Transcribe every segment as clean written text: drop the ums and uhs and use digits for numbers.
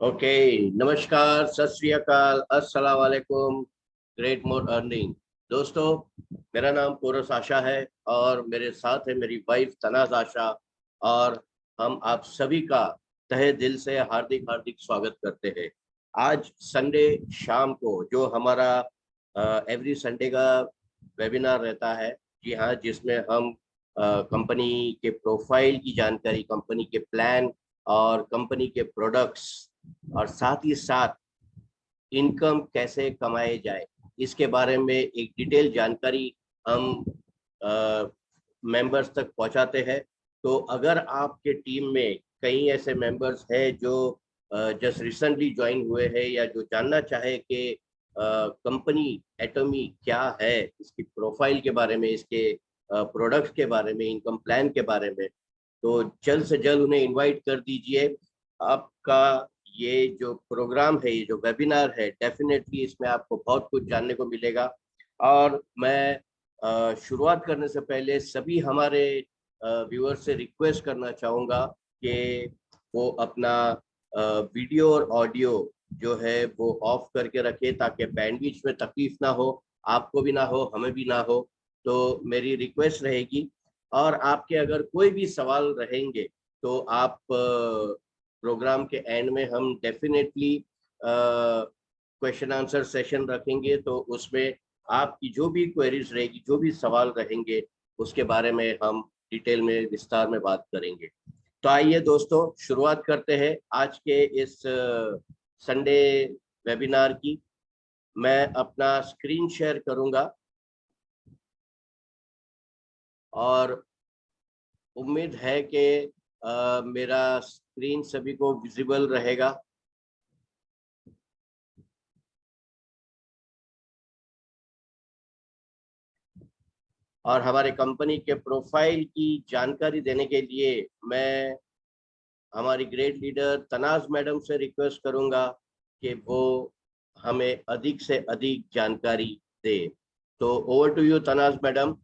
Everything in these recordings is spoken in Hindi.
ओके, नमस्कार, सत श्री अकाल, अस्सलाम वालेकुम। ग्रेट मोर अर्निंग। दोस्तों, मेरा नाम पोरस आशा है और मेरे साथ है मेरी वाइफ तनाज आशा। और हम आप सभी का तहे दिल से हार्दिक हार्दिक स्वागत करते हैं। आज संडे शाम को जो हमारा एवरी संडे का वेबिनार रहता है, जी हाँ, जिसमें हम कंपनी के प्रोफाइल की जानकारी, कंपनी के प्लान और कंपनी के प्रोडक्ट्स और साथ ही साथ इनकम कैसे कमाए जाए, इसके बारे में एक डिटेल जानकारी हम मेंबर्स तक पहुंचाते हैं। तो अगर आपके टीम में कई ऐसे मेंबर्स हैं जो जस्ट रिसेंटली ज्वाइन हुए हैं या जो जानना चाहे कि कंपनी एटॉमी क्या है, इसकी प्रोफाइल के बारे में, इसके प्रोडक्ट्स के बारे में, इनकम प्लान के बारे में, तो जल्द से जल्द उन्हें इनवाइट कर दीजिए। आपका ये जो प्रोग्राम है, ये जो वेबिनार है, डेफिनेटली इसमें आपको बहुत कुछ जानने को मिलेगा। और मैं शुरुआत करने से पहले सभी हमारे व्यूअर से रिक्वेस्ट करना चाहूँगा कि वो अपना वीडियो और ऑडियो जो है वो ऑफ करके रखे, ताकि बैंडविड्थ में तकलीफ ना हो, आपको भी ना हो, हमें भी ना हो। तो मेरी रिक्वेस्ट रहेगी। और आपके अगर कोई भी सवाल रहेंगे तो आप प्रोग्राम के एंड में हम डेफिनेटली क्वेश्चन आंसर सेशन रखेंगे, तो उसमें आपकी जो भी क्वेरीज रहेगी, जो भी सवाल रहेंगे, उसके बारे में हम डिटेल में विस्तार में बात करेंगे। तो आइए दोस्तों, शुरुआत करते हैं आज के इस संडे वेबिनार की। मैं अपना स्क्रीन शेयर करूंगा और उम्मीद है कि मेरा स्क्रीन सभी को विजिबल रहेगा। और हमारे कंपनी के प्रोफाइल की जानकारी देने के लिए मैं हमारी ग्रेट लीडर तनाज मैडम से रिक्वेस्ट करूंगा कि वो हमें अधिक से अधिक जानकारी दे। तो over to you Tanaz madam.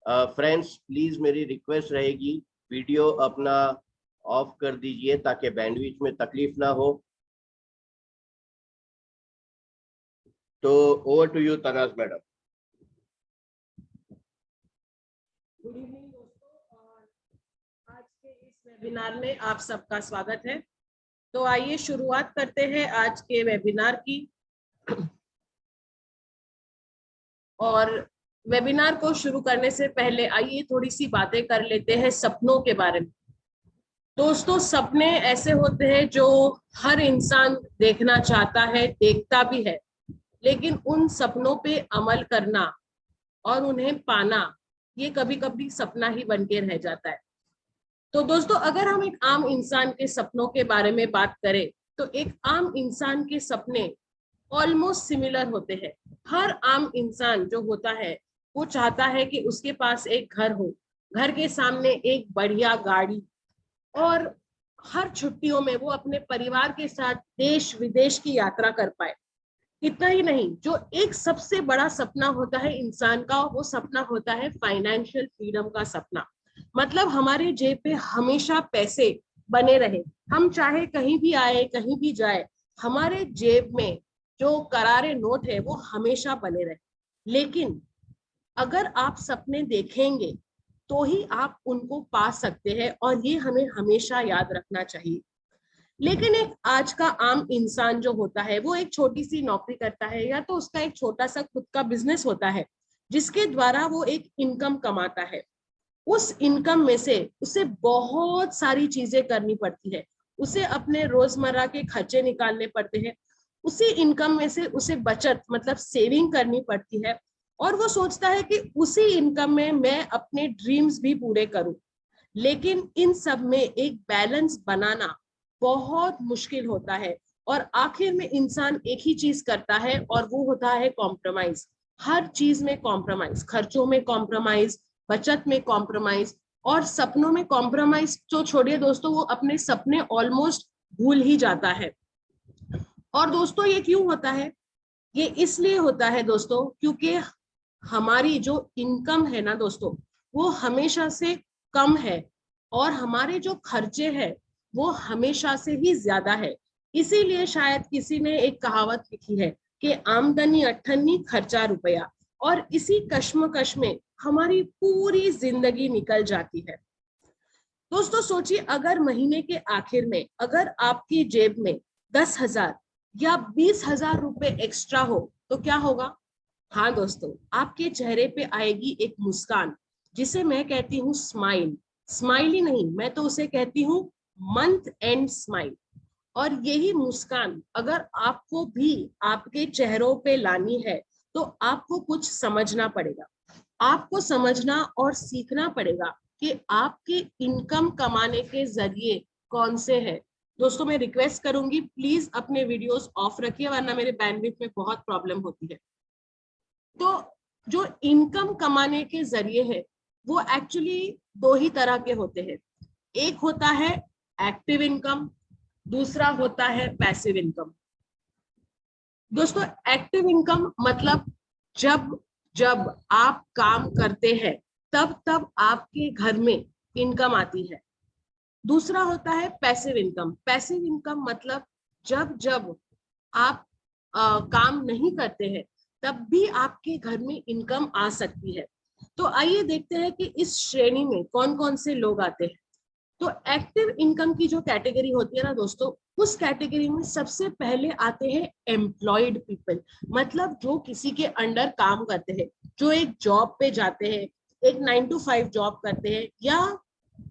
Friends, please मेरी रिक्वेस्ट रहेगी, वीडियो अपना ऑफ कर दीजिए ताकि बैंडविड्थ में तकलीफ ना हो। तो over to you Tanaz madam. Good evening दोस्तों, और आज के इस वेबिनार में आप सबका स्वागत है। तो आइए शुरुआत करते हैं आज के वेबिनार की। और वेबिनार को शुरू करने से पहले आइए थोड़ी सी बातें कर लेते हैं सपनों के बारे में। दोस्तों, सपने ऐसे होते हैं जो हर इंसान देखना चाहता है, देखता भी है, लेकिन उन सपनों पे अमल करना और उन्हें पाना, ये कभी कभी सपना ही बन के रह जाता है। तो दोस्तों, अगर हम एक आम इंसान के सपनों के बारे में बात करें तो एक आम इंसान के सपने ऑलमोस्ट सिमिलर होते हैं। हर आम इंसान जो होता है वो चाहता है कि उसके पास एक घर हो, घर के सामने एक बढ़िया गाड़ी, और हर छुट्टियों में वो अपने परिवार के साथ देश विदेश की यात्रा कर पाए। इतना ही नहीं, जो एक सबसे बड़ा सपना होता है इंसान का, वो सपना होता है फाइनेंशियल फ्रीडम का सपना। मतलब हमारे जेब पे हमेशा पैसे बने रहे, हम चाहे कहीं भी आए कहीं भी जाए, हमारे जेब में जो करारे नोट है वो हमेशा बने रहे। लेकिन अगर आप सपने देखेंगे तो ही आप उनको पा सकते हैं, और ये हमें हमेशा याद रखना चाहिए। लेकिन एक आज का आम इंसान जो होता है वो एक छोटी सी नौकरी करता है, या तो उसका एक छोटा सा खुद का बिजनेस होता है जिसके द्वारा वो एक इनकम कमाता है। उस इनकम में से उसे बहुत सारी चीजें करनी पड़ती है, उसे अपने रोजमर्रा के खर्चे निकालने पड़ते हैं, उसी इनकम में से उसे बचत मतलब सेविंग करनी पड़ती है, और वो सोचता है कि उसी इनकम में मैं अपने ड्रीम्स भी पूरे करूं। लेकिन इन सब में एक बैलेंस बनाना बहुत मुश्किल होता है, और आखिर में इंसान एक ही चीज करता है, और वो होता है कॉम्प्रोमाइज। हर चीज में कॉम्प्रोमाइज, खर्चों में कॉम्प्रोमाइज, बचत में कॉम्प्रोमाइज, और सपनों में कॉम्प्रोमाइज तो छोड़िए दोस्तों, वो अपने सपने ऑलमोस्ट भूल ही जाता है। और दोस्तों, ये क्यों होता है? ये इसलिए होता है दोस्तों क्योंकि हमारी जो इनकम है ना दोस्तों, वो हमेशा से कम है, और हमारे जो खर्चे हैं वो हमेशा से ही ज्यादा है। इसीलिए शायद किसी ने एक कहावत लिखी है कि आमदनी अठन्नी खर्चा रुपया, और इसी कश्मकश में हमारी पूरी जिंदगी निकल जाती है। दोस्तों सोचिए, अगर महीने के आखिर में अगर आपकी जेब में 10,000 या 20,000 रुपए एक्स्ट्रा हो तो क्या होगा? हाँ दोस्तों, आपके चेहरे पे आएगी एक मुस्कान, जिसे मैं कहती हूँ स्माइल। स्माइल ही नहीं, मैं तो उसे कहती हूँ मंथ एंड स्माइल। और यही मुस्कान अगर आपको भी आपके चेहरों पे लानी है तो आपको कुछ समझना पड़ेगा। आपको समझना और सीखना पड़ेगा कि आपके इनकम कमाने के जरिए कौन से हैं। दोस्तों मैं रिक्वेस्ट करूंगी, प्लीज अपने वीडियोस ऑफ रखिए, वरना मेरे बैंडविड्थ में बहुत प्रॉब्लम होती है। तो जो इनकम कमाने के जरिए है वो एक्चुअली दो ही तरह के होते हैं। एक होता है एक्टिव इनकम, दूसरा होता है पैसिव इनकम। दोस्तों एक्टिव इनकम मतलब जब जब आप काम करते हैं तब तब आपके घर में इनकम आती है। दूसरा होता है पैसिव इनकम। पैसिव इनकम मतलब जब जब आप काम नहीं करते हैं तब भी आपके घर में इनकम आ सकती है। तो आइए देखते हैं कि इस श्रेणी में कौन कौन से लोग आते हैं। तो एक्टिव इनकम की जो कैटेगरी होती है ना दोस्तों, उस कैटेगरी में सबसे पहले आते हैं एम्प्लॉयड पीपल, मतलब जो किसी के अंडर काम करते हैं, जो एक जॉब पे जाते हैं, एक 9 to 5 जॉब करते हैं। या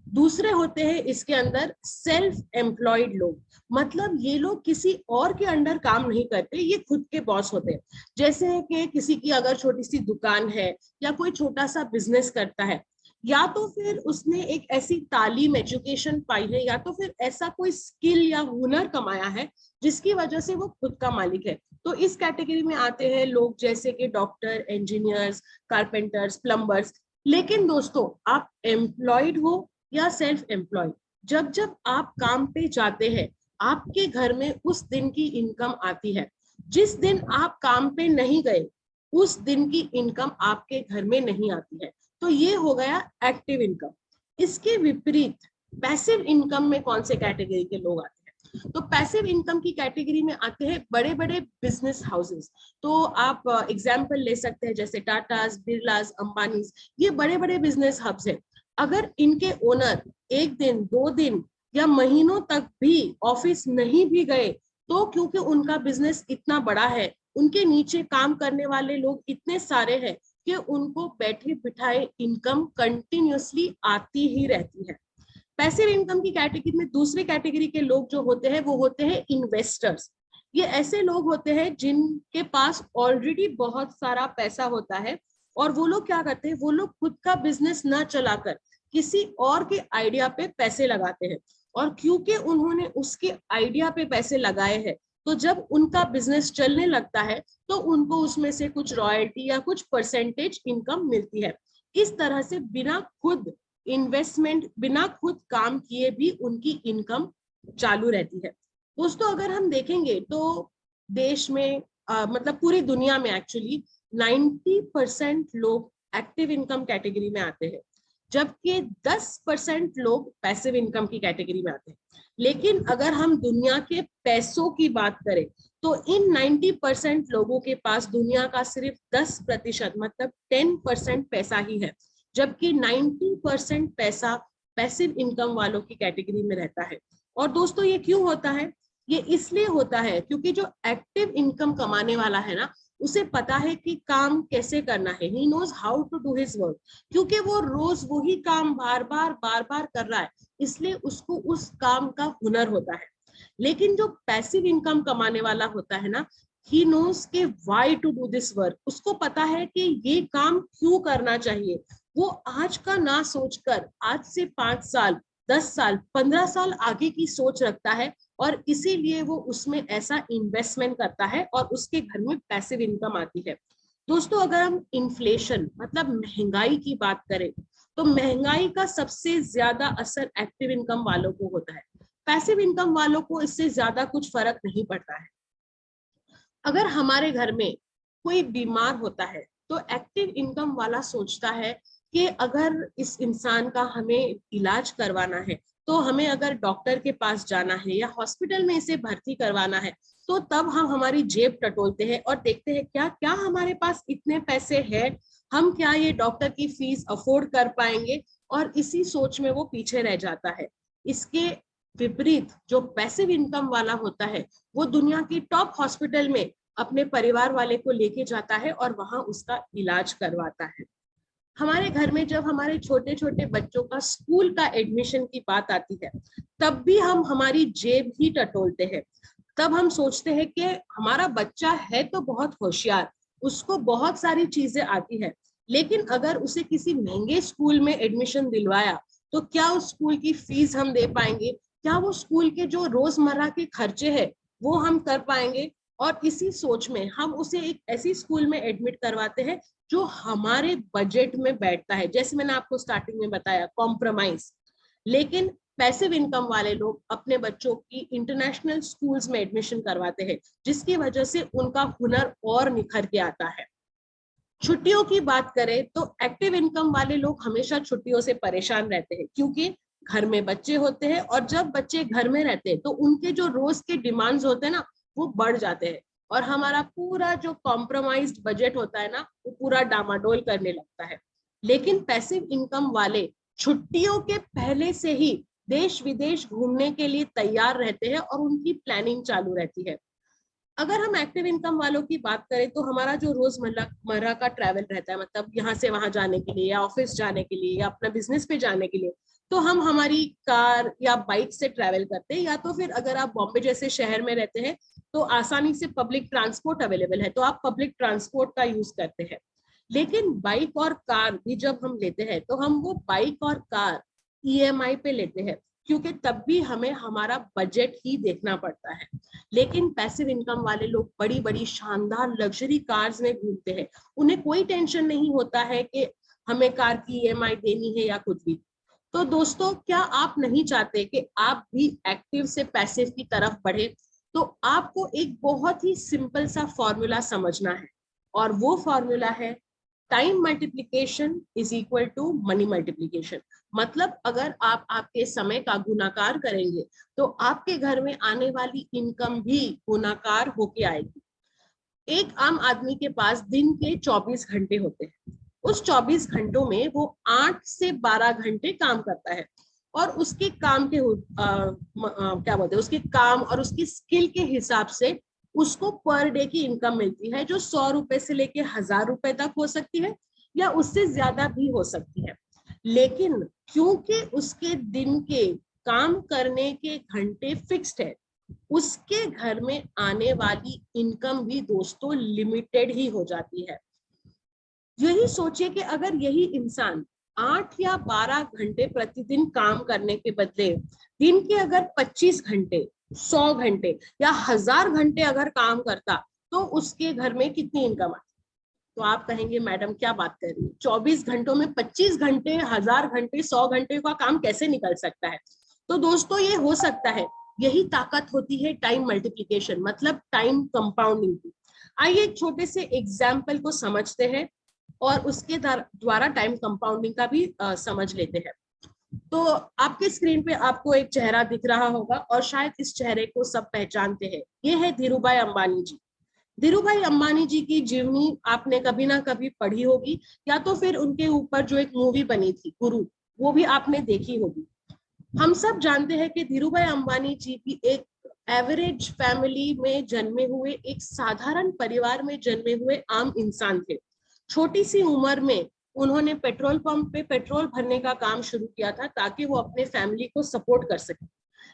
दूसरे होते हैं इसके अंदर सेल्फ एम्प्लॉयड लोग, मतलब ये लोग किसी और के अंडर काम नहीं करते, ये खुद के बॉस होते हैं। जैसे कि किसी की अगर छोटी सी दुकान है या कोई छोटा सा बिजनेस करता है, या तो फिर उसने एक ऐसी तालीम एजुकेशन पाई है, या तो फिर ऐसा कोई स्किल या हुनर कमाया है जिसकी वजह से वो खुद का मालिक है। तो इस कैटेगरी में आते हैं लोग जैसे कि डॉक्टर, इंजीनियर्स, कारपेंटर्स, प्लम्बर्स। लेकिन दोस्तों आप एम्प्लॉयड हो या सेल्फ एम्प्लॉयड, जब जब आप काम पे जाते हैं आपके घर में उस दिन की इनकम आती है। जिस दिन आप काम पे नहीं गए उस दिन की इनकम आपके घर में नहीं आती है। तो ये हो गया एक्टिव इनकम। इसके विपरीत पैसिव इनकम में कौन से कैटेगरी के लोग आते हैं? तो पैसिव इनकम की कैटेगरी में आते हैं बड़े बड़े बिजनेस हाउसेस। तो आप एग्जांपल ले सकते हैं जैसे टाटास, बिरलास, अंबानीज, ये बड़े बड़े बिजनेस हब्स हैं। अगर इनके ओनर एक दिन, 2 दिन या महीनों तक भी ऑफिस नहीं भी गए, तो क्योंकि उनका बिजनेस इतना बड़ा है, उनके नीचे काम करने वाले लोग इतने सारे हैं कि उनको बैठे बिठाए इनकम कंटिन्यूअसली आती ही रहती है। पैसिव इनकम की कैटेगरी में दूसरी कैटेगरी के लोग जो होते हैं वो होते हैं इन्वेस्टर्स। ये ऐसे लोग होते हैं जिनके पास ऑलरेडी बहुत सारा पैसा होता है, और वो लोग क्या करते हैं, वो लोग खुद का बिजनेस न चलाकर किसी और के आइडिया पे पैसे लगाते हैं। और क्योंकि उन्होंने उसके आइडिया पे पैसे लगाए हैं, तो जब उनका बिजनेस चलने लगता है तो उनको उसमें से कुछ रॉयल्टी या कुछ परसेंटेज इनकम मिलती है। इस तरह से बिना खुद इन्वेस्टमेंट, बिना खुद काम किए भी उनकी इनकम चालू रहती है। दोस्तों अगर हम देखेंगे तो देश में मतलब पूरी दुनिया में एक्चुअली 90% लोग एक्टिव इनकम कैटेगरी में आते हैं, जबकि 10% लोग पैसिव इनकम की कैटेगरी में आते हैं। लेकिन अगर हम दुनिया के पैसों की बात करें तो इन 90% लोगों के पास दुनिया का सिर्फ 10% मतलब 10% पैसा ही है, जबकि 90% पैसा पैसिव इनकम वालों की कैटेगरी में रहता है। और दोस्तों ये क्यों होता है? ये इसलिए होता है क्योंकि जो एक्टिव इनकम कमाने वाला है ना, उसे पता है कि काम कैसे करना है। He knows how to do his work, क्योंकि वो रोज वही काम बार बार कर रहा है, इसलिए उसको उस काम का हुनर होता है। लेकिन जो पैसिव इनकम कमाने वाला होता है ना, ही नोज के why to do this work, उसको पता है कि ये काम क्यों करना चाहिए। वो आज का ना सोचकर आज से 5 साल, 10 साल, 15 साल आगे की सोच रखता है, और इसीलिए वो उसमें ऐसा इन्वेस्टमेंट करता है और उसके घर में पैसिव इनकम आती है। दोस्तों अगर हम इन्फ्लेशन मतलब महंगाई की बात करें तो महंगाई का सबसे ज्यादा असर एक्टिव इनकम वालों को होता है। पैसिव इनकम वालों को इससे ज्यादा कुछ फर्क नहीं पड़ता है। अगर हमारे घर में कोई बीमार होता है तो एक्टिव इनकम वाला सोचता है कि अगर इस इंसान का हमें इलाज करवाना है तो हमें अगर डॉक्टर के पास जाना है या हॉस्पिटल में इसे भर्ती करवाना है, तो तब हम हमारी जेब टटोलते हैं और देखते हैं क्या क्या हमारे पास इतने पैसे हैं, हम क्या ये डॉक्टर की फीस अफोर्ड कर पाएंगे, और इसी सोच में वो पीछे रह जाता है। इसके विपरीत जो पैसिव इनकम वाला होता है, वो दुनिया की टॉप हॉस्पिटल में अपने परिवार वाले को लेके जाता है और वहां उसका इलाज करवाता है। हमारे घर में जब हमारे छोटे छोटे बच्चों का स्कूल का एडमिशन की बात आती है, तब भी हम हमारी जेब ही टटोलते हैं। तब हम सोचते हैं कि हमारा बच्चा है तो बहुत होशियार, उसको बहुत सारी चीजें आती है, लेकिन अगर उसे किसी महंगे स्कूल में एडमिशन दिलवाया तो क्या उस स्कूल की फीस हम दे पाएंगे, क्या वो स्कूल के जो रोजमर्रा के खर्चे हैं वो हम कर पाएंगे। और इसी सोच में हम उसे एक ऐसी स्कूल में एडमिट करवाते हैं जो हमारे बजट में बैठता है, जैसे मैंने आपको स्टार्टिंग में बताया, कॉम्प्रोमाइज। लेकिन पैसिव इनकम वाले लोग अपने बच्चों की इंटरनेशनल स्कूल्स में एडमिशन करवाते हैं, जिसकी वजह से उनका हुनर और निखर के आता है। छुट्टियों की बात करें तो एक्टिव इनकम वाले लोग हमेशा छुट्टियों से परेशान रहते हैं, क्योंकि घर में बच्चे होते हैं, और जब बच्चे घर में रहते हैं तो उनके जो रोज के डिमांड्स होते हैं ना, वो बढ़ जाते हैं, और हमारा पूरा जो कॉम्प्रोमाइज्ड बजट होता है ना, वो पूरा डामाडोल करने लगता है। लेकिन पैसिव इनकम वाले छुट्टियों के पहले से ही देश विदेश घूमने के लिए तैयार रहते हैं और उनकी प्लानिंग चालू रहती है। अगर हम एक्टिव इनकम वालों की बात करें तो हमारा जो रोजमर्रा का ट्रैवल रहता है, मतलब यहाँ से वहां जाने के लिए या ऑफिस जाने के लिए या अपना बिजनेस पे जाने के लिए, तो हम हमारी कार या बाइक से ट्रैवल करते हैं, या तो फिर अगर आप बॉम्बे जैसे शहर में रहते हैं तो आसानी से पब्लिक ट्रांसपोर्ट अवेलेबल है, तो आप पब्लिक ट्रांसपोर्ट का यूज करते हैं। लेकिन बाइक और कार भी जब हम लेते हैं तो हम वो बाइक और कार ईएमआई पे लेते हैं, क्योंकि तब भी हमें हमारा बजट ही देखना पड़ता है। लेकिन पैसिव इनकम वाले लोग बड़ी बड़ी शानदार लग्जरी कार्स में घूमते हैं, उन्हें कोई टेंशन नहीं होता है कि हमें कार की ईएमआई देनी है या कुछ भी। तो दोस्तों, क्या आप नहीं चाहते कि आप भी एक्टिव से पैसिव की तरफ बढ़े? तो आपको एक बहुत ही सिंपल सा फॉर्मूला समझना है, और वो फॉर्मूला है time multiplication is equal to money multiplication. मतलब अगर आप आपके समय का गुणाकार करेंगे तो आपके घर में आने वाली इनकम भी गुणाकार होके आएगी। एक आम आदमी के पास दिन के 24 घंटे होते हैं, उस 24 घंटों में वो 8 से 12 घंटे काम करता है, और उसके काम के क्या बोलते हैं, उसके काम और उसकी स्किल के हिसाब से उसको पर डे की इनकम मिलती है, जो 100 रुपए से लेके 1000 रुपए तक हो सकती है, या उससे ज्यादा भी हो सकती है। लेकिन क्योंकि उसके दिन के काम करने के घंटे फिक्स्ड है, उसके घर में आने वाली इनकम भी दोस्तों लिमिटेड ही हो जाती है। यही सोचिए कि अगर यही इंसान 8 या 12 घंटे प्रतिदिन काम करने के बदले दिन के अगर 25 घंटे, 100 घंटे या 1000 घंटे अगर काम करता, तो उसके घर में कितनी इनकम आती? तो आप कहेंगे मैडम क्या बात कर रही है, 24 घंटों में 25 घंटे, 1000 घंटे, 100 घंटे का काम कैसे निकल सकता है? तो दोस्तों, ये हो सकता है। यही ताकत होती है टाइम मल्टीप्लिकेशन, मतलब टाइम कंपाउंडिंग की। आइए एक छोटे से एग्जाम्पल को समझते हैं और उसके द्वारा टाइम कंपाउंडिंग का भी समझ लेते हैं। तो आपके स्क्रीन पे आपको एक चेहरा दिख रहा होगा, और शायद इस चेहरे को सब पहचानते हैं। ये है धीरूभाई अंबानी जी। धीरूभाई अंबानी जी की जीवनी आपने कभी ना कभी पढ़ी होगी, या तो फिर उनके ऊपर जो एक मूवी बनी थी गुरु, वो भी आपने देखी होगी। हम सब जानते हैं कि धीरूभाई अंबानी जी भी एक एवरेज फैमिली में जन्मे हुए, एक साधारण परिवार में जन्मे हुए आम इंसान थे। छोटी सी उम्र में उन्होंने पेट्रोल पंप पे पेट्रोल भरने का काम शुरू किया था, ताकि वो अपने फैमिली को सपोर्ट कर सके।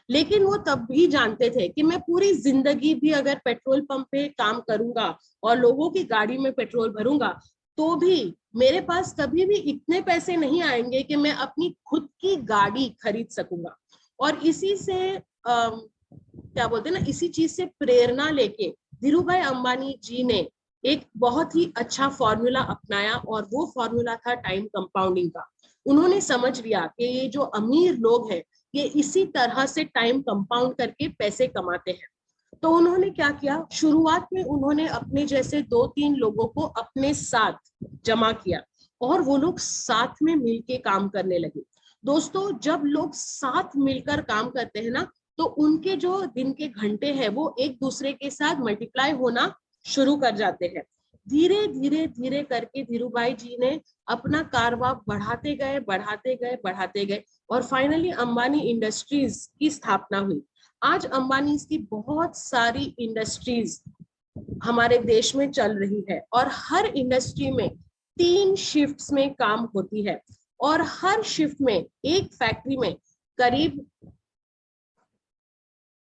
लेकिन वो तब भी जानते थे कि मैं पूरी जिंदगी भी अगर पेट्रोल पंप पे काम करूंगा और लोगों की गाड़ी में पेट्रोल भरूंगा, तो भी मेरे पास कभी भी इतने पैसे नहीं आएंगे कि मैं अपनी खुद की गाड़ी खरीद सकूंगा। और इसी से क्या बोलते हैं ना, इसी चीज से प्रेरणा लेके धीरूभाई अंबानी जी ने एक बहुत ही अच्छा फॉर्मूला अपनाया, और वो फॉर्मूला था टाइम कंपाउंडिंग का। उन्होंने समझ लिया कि ये जो अमीर लोग हैं, ये इसी तरह से टाइम कंपाउंड करके पैसे कमाते हैं। तो उन्होंने क्या किया, शुरुआत में उन्होंने अपने जैसे 2-3 लोगों को अपने साथ जमा किया, और वो लोग साथ में मिलके काम करने लगे। दोस्तों जब लोग साथ मिलकर काम करते हैं ना, तो उनके जो दिन के घंटे हैं वो एक दूसरे के साथ मल्टीप्लाई होना शुरू कर जाते हैं। धीरे धीरे धीरे करके धीरूभाई जी ने अपना कारवा बढ़ाते गए बढ़ाते गए बढ़ाते गए, और फाइनली अंबानी इंडस्ट्रीज की स्थापना हुई। आज अंबानी की बहुत सारी इंडस्ट्रीज हमारे देश में चल रही है, और हर इंडस्ट्री में 3 शिफ्ट्स में काम होती है, और हर शिफ्ट में एक फैक्ट्री में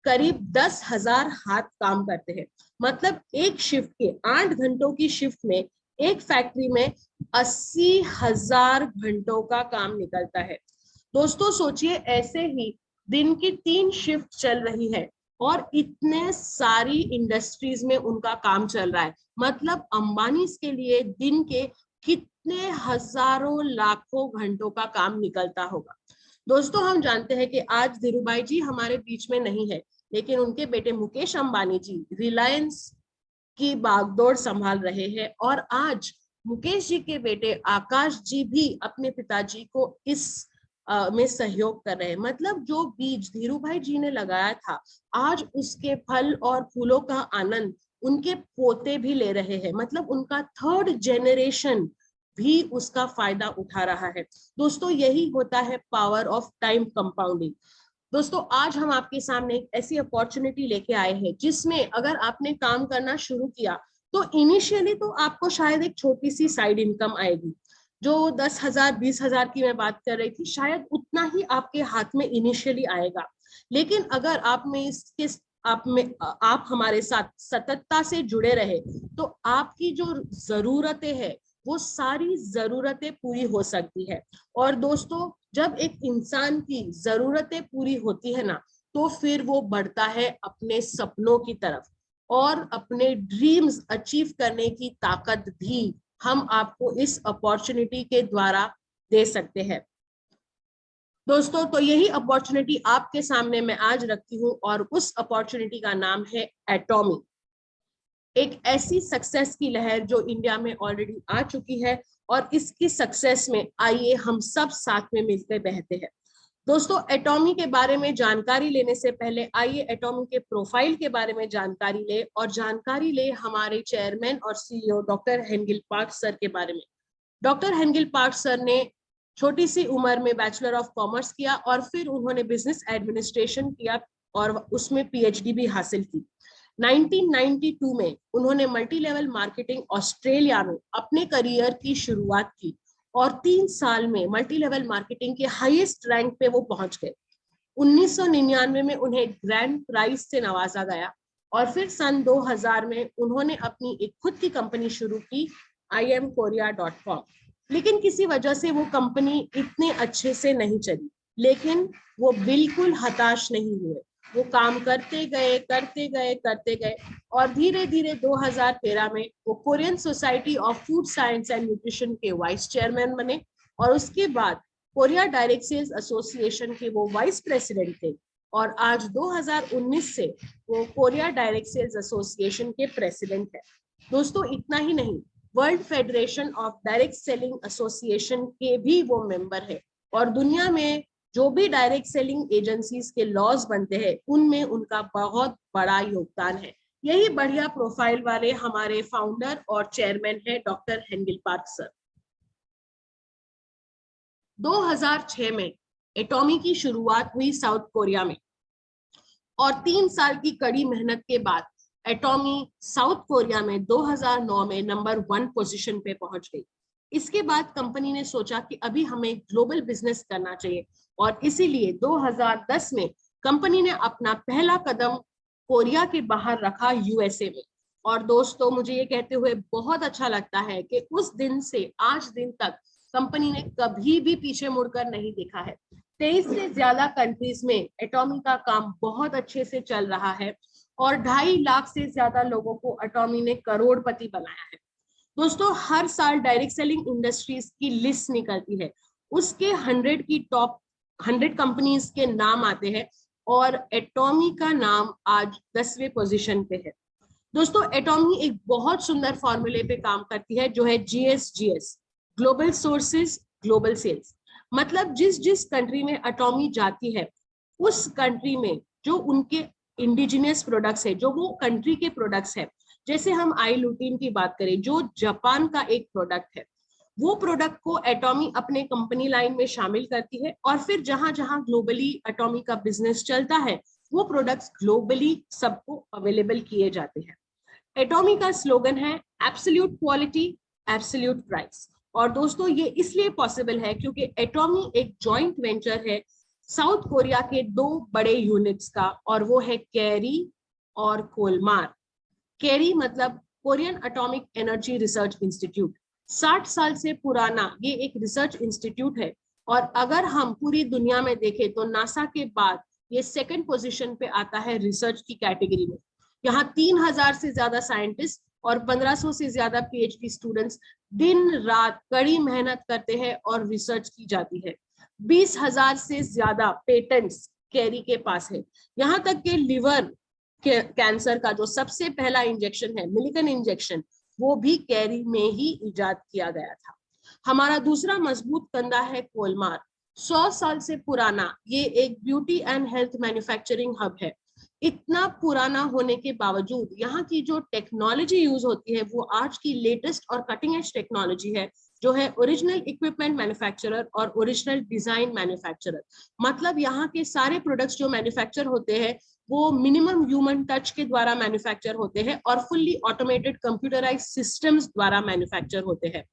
करीब 10,000 हाथ काम करते हैं। मतलब एक शिफ्ट के 8 घंटों की शिफ्ट में एक फैक्ट्री में 80,000 घंटों का काम निकलता है। दोस्तों सोचिए, ऐसे ही दिन की 3 शिफ्ट चल रही है और इतने सारी इंडस्ट्रीज में उनका काम चल रहा है। मतलब अंबानी के लिए दिन के कितने हजारों लाखों घंटों का काम निकलता होगा। दोस्तों हम जानते हैं कि आज धीरूभाई जी हमारे बीच में नहीं है, लेकिन उनके बेटे मुकेश अंबानी जी रिलायंस की बागडोर संभाल रहे हैं, और आज मुकेश जी के बेटे आकाश जी भी अपने पिताजी को इस में सहयोग कर रहे हैं। मतलब जो बीज धीरूभाई जी ने लगाया था, आज उसके फल और फूलों का आनंद उनके पोते भी ले रहे हैं। मतलब उनका 3rd जनरेशन भी उसका फायदा उठा रहा है। दोस्तों यही होता है पावर ऑफ टाइम कंपाउंडिंग। दोस्तों आज हम आपके सामने एक ऐसी अपॉर्चुनिटी लेके आए हैं जिसमें अगर आपने काम करना शुरू किया तो इनिशियली तो आपको शायद एक छोटी सी साइड इनकम आएगी। जो 10,000 20,000 की मैं बात कर रही थी, शायद उतना ही आपके हाथ में इनिशियली आएगा। लेकिन अगर आप हमारे साथ सततता से जुड़े रहे तो आपकी जो जरूरतें हैं वो सारी जरूरतें पूरी हो सकती है। और दोस्तों जब एक इंसान की जरूरतें पूरी होती है ना, तो फिर वो बढ़ता है अपने सपनों की तरफ, और अपने ड्रीम्स अचीव करने की ताकत भी हम आपको इस अपॉर्चुनिटी के द्वारा दे सकते हैं। दोस्तों तो यही अपॉर्चुनिटी आपके सामने मैं आज रखती हूँ, और उस अपॉर्चुनिटी का नाम है एटॉमी। एक ऐसी सक्सेस की लहर जो इंडिया में ऑलरेडी आ चुकी है, और इसकी सक्सेस में आइए हम सब साथ में मिलकर बहते हैं। दोस्तों एटॉमी के बारे में जानकारी लेने से पहले आइए एटॉमी के प्रोफाइल के बारे में जानकारी ले, और जानकारी ले हमारे चेयरमैन और CEO doctor Hengil Park sir के बारे में। डॉक्टर हेंगिल पार्क सर ने छोटी सी उम्र में बैचलर ऑफ कॉमर्स किया, और फिर उन्होंने बिजनेस एडमिनिस्ट्रेशन किया और उसमें पीएचडी भी हासिल की। 1992 में उन्होंने मल्टी लेवल मार्केटिंग ऑस्ट्रेलिया में अपने करियर की शुरुआत की, और 3 साल में मल्टी लेवल मार्केटिंग के हाईएस्ट रैंक पे वो पहुंच गए। 1999 में उन्हें ग्रैंड प्राइज से नवाजा गया, और फिर सन 2000 में उन्होंने अपनी एक खुद की कंपनी शुरू की imkorea.com। लेकिन किसी वजह से वो कंपनी इतने अच्छे से नहीं चली, लेकिन वो बिल्कुल हताश नहीं हुए। वो काम करते गए करते गए करते गए, और धीरे धीरे 2013 में वो Korean society of food science and nutrition के वाइस चेयरमैन बने, और उसके बाद कोरिया डायरेक्ट सेल्स एसोसिएशन के वो वाइस प्रेसिडेंट थे, और आज 2019 से वो कोरिया डायरेक्ट सेल्स एसोसिएशन के प्रेसिडेंट है। दोस्तों इतना ही नहीं, world federation of direct selling association के भी वो मेंबर है, और दुनिया में जो भी डायरेक्ट सेलिंग एजेंसीज के लॉज बनते हैं उनमें उनका बहुत बड़ा योगदान है। यही बढ़िया प्रोफाइल वाले हमारे फाउंडर और चेयरमैन है डॉक्टर हेंगिल पार्क सर। 2006 में एटॉमी की शुरुआत हुई साउथ कोरिया में, और 3 साल की कड़ी मेहनत के बाद एटॉमी साउथ कोरिया में 2009 में नंबर 1 पोजीशन पे पहुंच गई। इसके बाद कंपनी ने सोचा कि अभी हमें ग्लोबल बिजनेस करना चाहिए, और इसीलिए 2010 में कंपनी ने अपना पहला कदम कोरिया के बाहर रखा, यूएसए में। और दोस्तों मुझे ये कहते हुए बहुत अच्छा लगता है कि उस दिन से आज दिन तक कंपनी ने कभी भी पीछे मुड़कर नहीं देखा है। 23 से ज्यादा कंट्रीज में एटॉमी का काम बहुत अच्छे से चल रहा है, और 2.5 लाख से ज्यादा लोगों को एटॉमी ने करोड़पति बनाया है। दोस्तों हर साल डायरेक्ट सेलिंग इंडस्ट्रीज की लिस्ट निकलती है, उसके 100 की टॉप 100 कंपनीज के नाम आते हैं, और एटॉमी का नाम आज 10वें पोजीशन पे है। दोस्तों एटॉमी एक बहुत सुंदर फॉर्मूले पे काम करती है, जो है GSGS, global sources global sales. मतलब जिस जिस कंट्री में एटॉमी जाती है उस कंट्री में जो उनके इंडिजिनियस प्रोडक्ट्स है, जो वो कंट्री के प्रोडक्ट्स है, जैसे हम आई लुटीन की बात करें जो जापान का एक प्रोडक्ट है, वो प्रोडक्ट को एटॉमी अपने कंपनी लाइन में शामिल करती है और फिर जहां जहां ग्लोबली एटॉमी का बिजनेस चलता है वो प्रोडक्ट्स ग्लोबली सबको अवेलेबल किए जाते हैं। एटॉमी का स्लोगन है एब्सोल्यूट क्वालिटी एब्सोल्यूट प्राइस। और दोस्तों ये इसलिए पॉसिबल है क्योंकि एटॉमी एक जॉइंट वेंचर है साउथ कोरिया के दो बड़े यूनिट्स का, और वो है केरी और कोलमार। केरी मतलब Korean atomic energy research institute, 60 साल से पुराना ये एक रिसर्च इंस्टीट्यूट है। और अगर हम पूरी दुनिया में देखें तो नासा के बाद ये सेकंड पोजीशन पे आता है रिसर्च की कैटेगरी में। यहाँ 3000 से ज्यादा साइंटिस्ट और 1500 से ज्यादा पीएचडी स्टूडेंट्स दिन रात कड़ी मेहनत करते हैं और रिसर्च की जाती है। 20,000 से ज्यादा पेटेंट्स केरी के पास है। यहाँ तक के लिवर कैंसर का जो सबसे पहला इंजेक्शन है मिलिकन इंजेक्शन, वो भी केरी में ही इजाद किया गया था। हमारा दूसरा मजबूत कंधा है कोलमार, 100 साल से पुराना ये एक beauty and health manufacturing hub है। इतना पुराना होने के बावजूद यहाँ की जो टेक्नोलॉजी यूज होती है वो आज की लेटेस्ट और कटिंग एज टेक्नोलॉजी है, जो है ओरिजिनल इक्विपमेंट मैन्युफैक्चरर और ओरिजिनल डिजाइन मैन्युफैक्चरर। मतलब यहाँ के सारे प्रोडक्ट्स जो मैन्युफैक्चर होते हैं वो मिनिमम ह्यूमन टच के द्वारा मैन्युफैक्चर होते हैं और फुल्ली ऑटोमेटेड कंप्यूटराइज्ड सिस्टम्स द्वारा मैन्युफैक्चर होते हैं।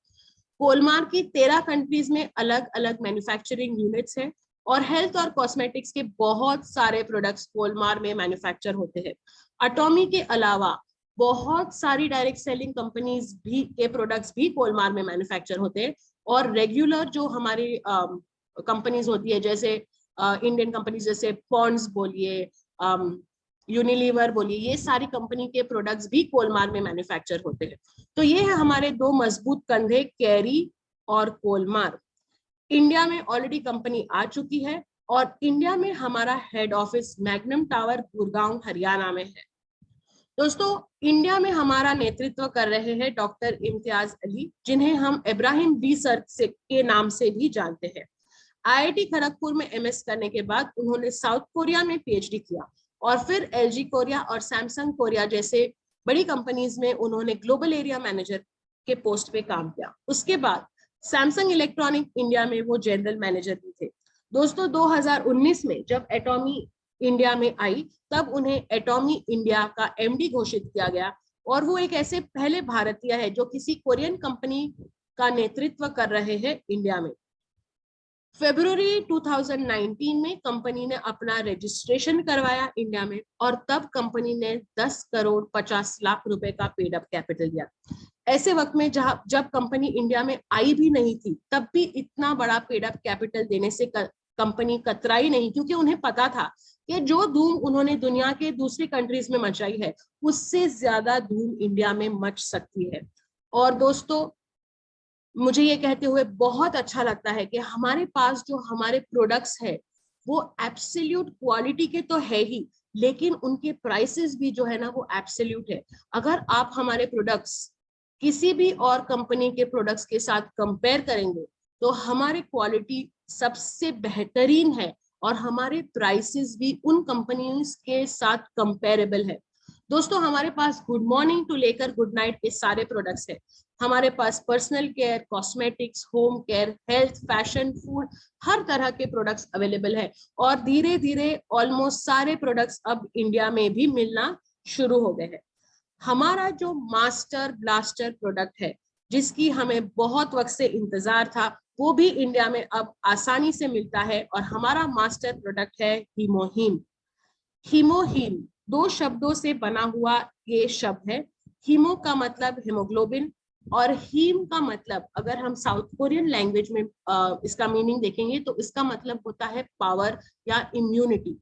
कोलमार की 13 कंट्रीज में अलग अलग मैन्युफैक्चरिंग यूनिट्स हैं और हेल्थ और कॉस्मेटिक्स के बहुत सारे प्रोडक्ट्स कोलमार में मैन्युफैक्चर होते हैं। एटॉमी के अलावा बहुत सारी डायरेक्ट सेलिंग कंपनीज भी के प्रोडक्ट्स भी कोलमार में मैन्युफैक्चर होते हैं। और रेगुलर जो हमारी कंपनीज होती है जैसे इंडियन कंपनीज जैसे पॉन्ड्स बोलिए, यूनिलीवर बोलिए, ये सारी कंपनी के प्रोडक्ट्स भी कोलमार में मैन्युफैक्चर होते हैं। तो ये है हमारे दो मजबूत कंधे केरी और कोलमार। इंडिया में ऑलरेडी कंपनी आ चुकी है और इंडिया में हमारा head office magnum tower Gurgaon Haryana में है। दोस्तों इंडिया में हमारा नेतृत्व कर रहे हैं डॉक्टर इम्तियाज अली, जिन्हें हम इब्राहिम डी सर के नाम से भी जानते हैं। आईआईटी खड़गपुर में एमएस करने के बाद उन्होंने साउथ कोरिया में पीएचडी किया और फिर एलजी कोरिया और सैमसंग कोरिया जैसे बड़ी कंपनीज में उन्होंने ग्लोबल एरिया मैनेजर के पोस्ट पे काम किया। उसके बाद सैमसंग इलेक्ट्रॉनिक इंडिया में वो जनरल मैनेजर भी थे। दोस्तों 2019 में जब एटॉमी इंडिया में आई तब उन्हें एटॉमी इंडिया का एमडी घोषित किया गया और वो एक ऐसे पहले भारतीय है जो किसी कोरियन कंपनी का नेतृत्व कर रहे हैं इंडिया में। फरवरी 2019 में कंपनी ने अपना रजिस्ट्रेशन करवाया इंडिया में और तब कंपनी ने 10 करोड़ 50 लाख रुपए का पेड अप कैपिटल दिया। ऐसे वक्त में जब कंपनी इंडिया में आई भी नहीं थी तब भी इतना बड़ा पेड अप कैपिटल देने से कंपनी कतराई नहीं, क्योंकि उन्हें पता था कि जो धूम उन्होंने दुनिया के दूसरी कंट्रीज में मचाई है उससे ज्यादा धूम इंडिया में मच सकती है। और दोस्तों मुझे ये कहते हुए बहुत अच्छा लगता है कि हमारे पास जो हमारे प्रोडक्ट्स है वो एब्सोल्यूट क्वालिटी के तो है ही, लेकिन उनके प्राइसेस भी जो है ना वो एब्सोल्यूट है। अगर आप हमारे प्रोडक्ट्स किसी भी और कंपनी के प्रोडक्ट्स के साथ कंपेयर करेंगे तो हमारी क्वालिटी सबसे बेहतरीन है और हमारे प्राइसेस भी उन कंपनीज के साथ कंपेरेबल है। दोस्तों हमारे पास गुड मॉर्निंग टू लेकर गुड नाइट के सारे प्रोडक्ट्स है। हमारे पास personal care, cosmetics, home care, health, fashion, food, हर तरह के प्रोडक्ट्स अवेलेबल है और धीरे धीरे ऑलमोस्ट सारे प्रोडक्ट्स अब इंडिया में भी मिलना शुरू हो गए हैं। हमारा जो मास्टर ब्लास्टर प्रोडक्ट है जिसकी हमें बहुत वक्त से इंतजार था वो भी इंडिया में अब आसानी से मिलता है और हमारा मास्टर प्रोडक्ट है हीमोहीम। हीमोहीम 2 शब्दों से बना हुआ ये शब्द है। हीमो का मतलब हेमोग्लोबिन और हीम का मतलब, अगर हम साउथ कोरियन लैंग्वेज में इसका मीनिंग देखेंगे तो इसका मतलब होता है पावर या इम्यूनिटी।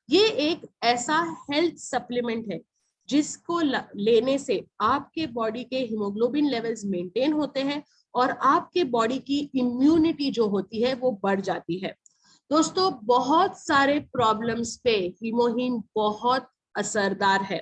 ये एक ऐसा हेल्थ सप्लीमेंट है जिसको लेने से आपके बॉडी के हीमोग्लोबिन लेवल्स मेंटेन होते हैं और आपके बॉडी की इम्यूनिटी जो होती है वो बढ़ जाती है। दोस्तों बहुत सारे प्रॉब्लम्स पे हीमोहीम बहुत असरदार है।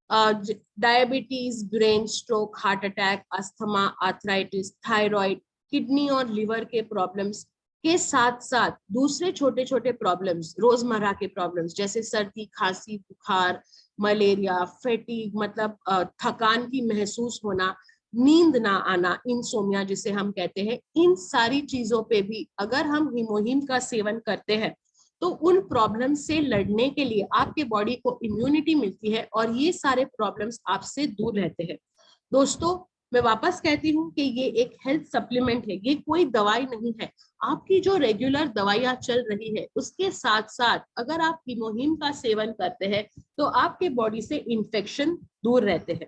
Diabetes, brain stroke, heart attack, asthma, arthritis, thyroid, kidney और लिवर के प्रॉब्लम्स, के साथ साथ दूसरे छोटे छोटे प्रॉब्लम्स, रोजमर्रा के प्रॉब्लम्स जैसे सर्दी, खांसी, बुखार, मलेरिया, फैटिग मतलब थकान की महसूस होना, नींद ना आना, इंसोमिया जिसे हम कहते हैं, इन सारी चीजों पे भी अगर हम हिमोहिम का सेवन करते हैं तो उन प्रॉब्लम से लड़ने के लिए आपके बॉडी को इम्यूनिटी मिलती है और ये सारे प्रॉब्लम्स आपसे दूर रहते हैं। दोस्तों, मैं वापस कहती हूँ कि ये एक हेल्थ सप्लीमेंट है, ये कोई दवाई नहीं है। आपकी जो रेगुलर दवाइयाँ चल रही है उसके साथ साथ अगर आप हिमोहिम का सेवन करते हैं तो आपके बॉडी से इन्फेक्शन दूर रहते हैं।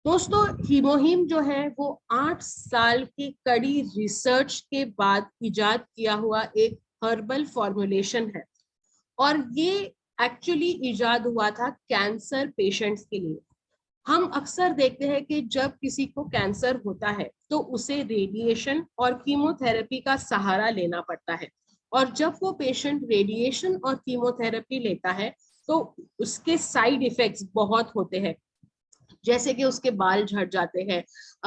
दोस्तों, हिमोहिम जो है वो 8 साल की कड़ी रिसर्च के बाद इजाद किया हुआ एक हर्बल फॉर्मुलेशन है और ये एक्चुअली इजाद हुआ था कैंसर पेशेंट्स के लिए। हम अक्सर देखते हैं कि जब किसी को कैंसर होता है तो उसे रेडिएशन और कीमोथेरेपी का सहारा लेना पड़ता है और जब वो पेशेंट रेडिएशन और कीमोथेरेपी लेता है तो उसके साइड इफेक्ट्स बहुत होते हैं, जैसे कि उसके बाल झड़ जाते हैं,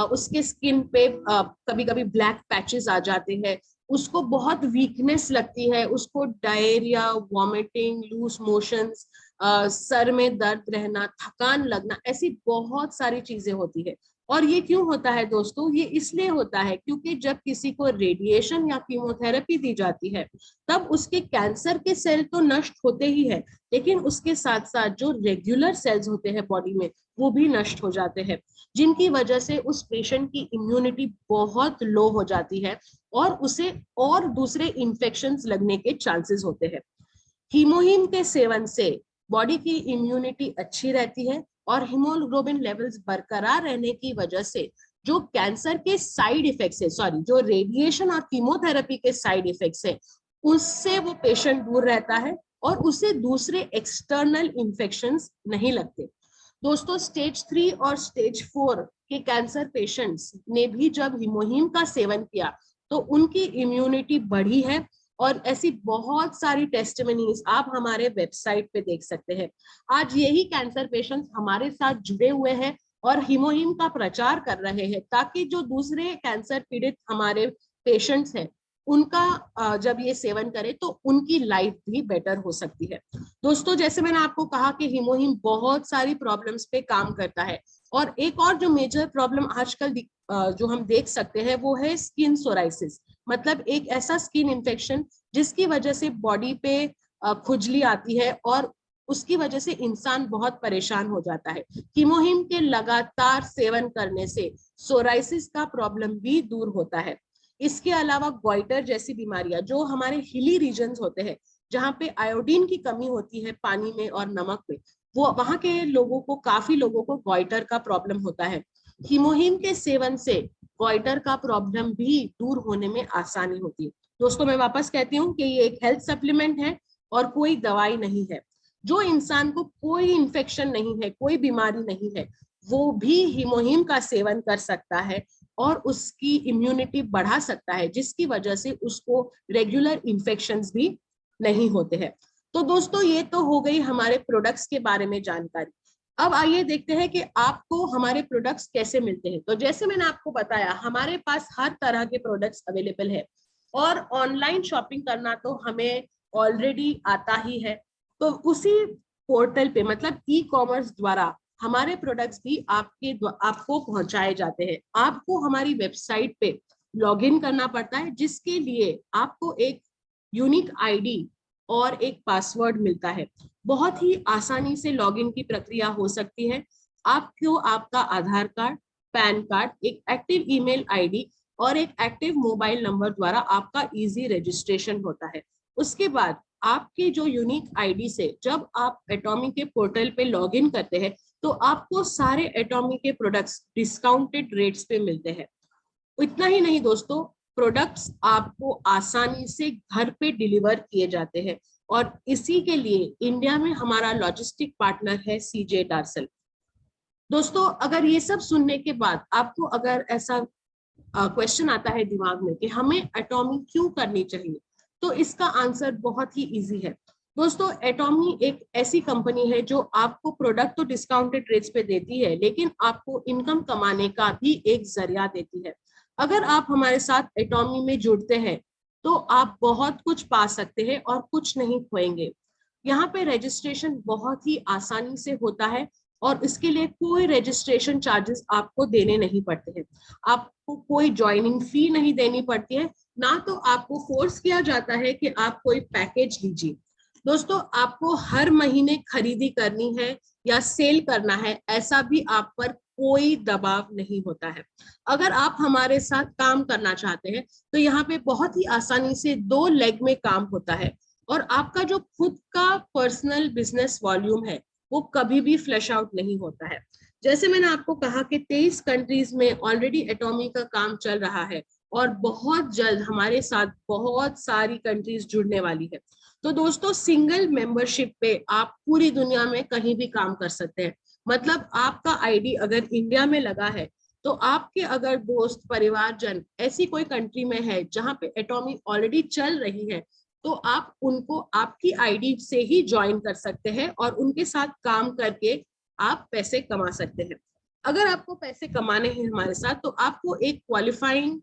उसके स्किन पे कभी कभी ब्लैक पैचेस आ जाते हैं, उसको बहुत वीकनेस लगती है, उसको डायरिया, वॉमिटिंग, लूज मोशंस, सर में दर्द रहना, थकान लगना, ऐसी बहुत सारी चीजें होती है। और ये क्यों होता है दोस्तों? ये इसलिए होता है क्योंकि जब किसी को रेडिएशन या कीमोथेरेपी दी जाती है तब उसके कैंसर के सेल तो नष्ट होते ही है, लेकिन उसके साथ साथ जो रेगुलर सेल्स होते हैं बॉडी में वो भी नष्ट हो जाते हैं, जिनकी वजह से उस पेशेंट की इम्यूनिटी बहुत लो हो जाती है और उसे और दूसरे इन्फेक्शंस लगने के चांसेस होते हैं। हीमोहिम के सेवन से बॉडी की इम्यूनिटी अच्छी रहती है और हीमोग्लोबिन लेवल्स बरकरार रहने की वजह से जो कैंसर के साइड इफेक्ट्स है, सॉरी, जो रेडिएशन और कीमोथेरेपी के साइड इफेक्ट्स है, उससे वो पेशेंट दूर रहता है और उसे दूसरे एक्सटर्नल इन्फेक्शंस नहीं लगते। दोस्तों, स्टेज 3 और स्टेज 4 के कैंसर पेशेंट्स ने भी जब हिमोहिम का सेवन किया तो उनकी इम्यूनिटी बढ़ी है और ऐसी बहुत सारी टेस्टिमनीज आप हमारे वेबसाइट पे देख सकते हैं। आज यही कैंसर पेशेंट्स हमारे साथ जुड़े हुए हैं और हिमोहिम का प्रचार कर रहे हैं ताकि जो दूसरे कैंसर पीड़ित हमारे पेशेंट्स हैं उनका जब ये सेवन करें तो उनकी लाइफ भी बेटर हो सकती है। दोस्तों, जैसे मैंने आपको कहा कि हिमोहिम बहुत सारी प्रॉब्लम्स पे काम करता है और एक और जो मेजर प्रॉब्लम आजकल जो हम देख सकते हैं वो है स्किन सोराइसिस, मतलब एक ऐसा स्किन इन्फेक्शन जिसकी वजह से बॉडी पे खुजली आती है और उसकी वजह से इंसान बहुत परेशान हो जाता है। हिमोहिम के लगातार सेवन करने से सोराइसिस का प्रॉब्लम भी दूर होता है। इसके अलावा गॉइटर जैसी बीमारियां जो हमारे हिली रीजन्स होते हैं जहाँ पे आयोडीन की कमी होती है पानी में और नमक में, वो वहां के लोगों को, काफी लोगों को गॉइटर का प्रॉब्लम होता है। हिमोहिम के सेवन से गॉइटर का प्रॉब्लम भी दूर होने में आसानी होती है। दोस्तों, मैं वापस कहती हूँ कि ये एक हेल्थ सप्लीमेंट है और कोई दवाई नहीं है। जो इंसान को कोई इन्फेक्शन नहीं है, कोई बीमारी नहीं है, वो भी हिमोहिम का सेवन कर सकता है और उसकी इम्यूनिटी बढ़ा सकता है, जिसकी वजह से उसको रेगुलर इन्फेक्शंस भी नहीं होते हैं। तो दोस्तों, ये तो हो गई हमारे प्रोडक्ट्स के बारे में जानकारी। अब आइए देखते हैं कि आपको हमारे प्रोडक्ट्स कैसे मिलते हैं। तो जैसे मैंने आपको बताया, हमारे पास हर तरह के प्रोडक्ट्स अवेलेबल है और ऑनलाइन शॉपिंग करना तो हमें ऑलरेडी आता ही है। तो उसी पोर्टल पे, मतलब ई कॉमर्स द्वारा हमारे प्रोडक्ट्स भी आपको पहुंचाए जाते हैं। आपको हमारी वेबसाइट पे लॉगिन करना पड़ता है, जिसके लिए आपको एक यूनिक आईडी और एक पासवर्ड मिलता है। बहुत ही आसानी से लॉगिन की प्रक्रिया हो सकती है। आपको आपका आधार कार्ड, पैन कार्ड, एक एक्टिव ईमेल आईडी और एक एक्टिव मोबाइल नंबर द्वारा आपका इजी रजिस्ट्रेशन होता है। उसके बाद आपके जो यूनिक आईडी से जब आप एटॉमी के पोर्टल पे लॉगिन करते हैं तो आपको सारे एटॉमी के प्रोडक्ट्स डिस्काउंटेड रेट्स पे मिलते हैं। इतना ही नहीं दोस्तों, प्रोडक्ट्स आपको आसानी से घर पे डिलीवर किए जाते हैं और इसी के लिए इंडिया में हमारा लॉजिस्टिक पार्टनर है सीजे डार्सल। दोस्तों, अगर ये सब सुनने के बाद आपको अगर ऐसा क्वेश्चन आता है दिमाग में कि हमें एटॉमी क्यों करनी चाहिए, तो इसका आंसर बहुत ही इजी है। दोस्तों, एटॉमी एक ऐसी कंपनी है जो आपको प्रोडक्ट तो डिस्काउंटेड रेट्स पे देती है, लेकिन आपको इनकम कमाने का भी एक जरिया देती है। अगर आप हमारे साथ एटॉमी में जुड़ते हैं तो आप बहुत कुछ पा सकते हैं और कुछ नहीं खोएंगे। यहाँ पे रजिस्ट्रेशन बहुत ही आसानी से होता है और इसके लिए कोई रजिस्ट्रेशन चार्जेस आपको देने नहीं पड़ते हैं। आपको कोई ज्वाइनिंग फी नहीं देनी पड़ती है, ना तो आपको फोर्स किया जाता है कि आप कोई पैकेज लीजिए। दोस्तों, आपको हर महीने खरीदी करनी है या सेल करना है, ऐसा भी आप पर कोई दबाव नहीं होता है। अगर आप हमारे साथ काम करना चाहते हैं तो यहाँ पे बहुत ही आसानी से 2 लेग में काम होता है और आपका जो खुद का पर्सनल बिजनेस वॉल्यूम है वो कभी भी फ्लैश आउट नहीं होता है। जैसे मैंने आपको कहा कि 23 कंट्रीज में ऑलरेडी एटॉमी का काम चल रहा है और बहुत जल्द हमारे साथ बहुत सारी कंट्रीज जुड़ने वाली है। तो दोस्तों, सिंगल मेंबरशिप पे आप पूरी दुनिया में कहीं भी काम कर सकते हैं। मतलब आपका आईडी अगर इंडिया में लगा है तो आपके अगर दोस्त परिवारजन ऐसी कोई कंट्री में है जहां पे एटॉमी ऑलरेडी चल रही है, तो आप उनको आपकी आईडी से ही ज्वाइन कर सकते हैं और उनके साथ काम करके आप पैसे कमा सकते हैं। अगर आपको पैसे कमाने हैं हमारे साथ तो आपको एक क्वालिफाइंग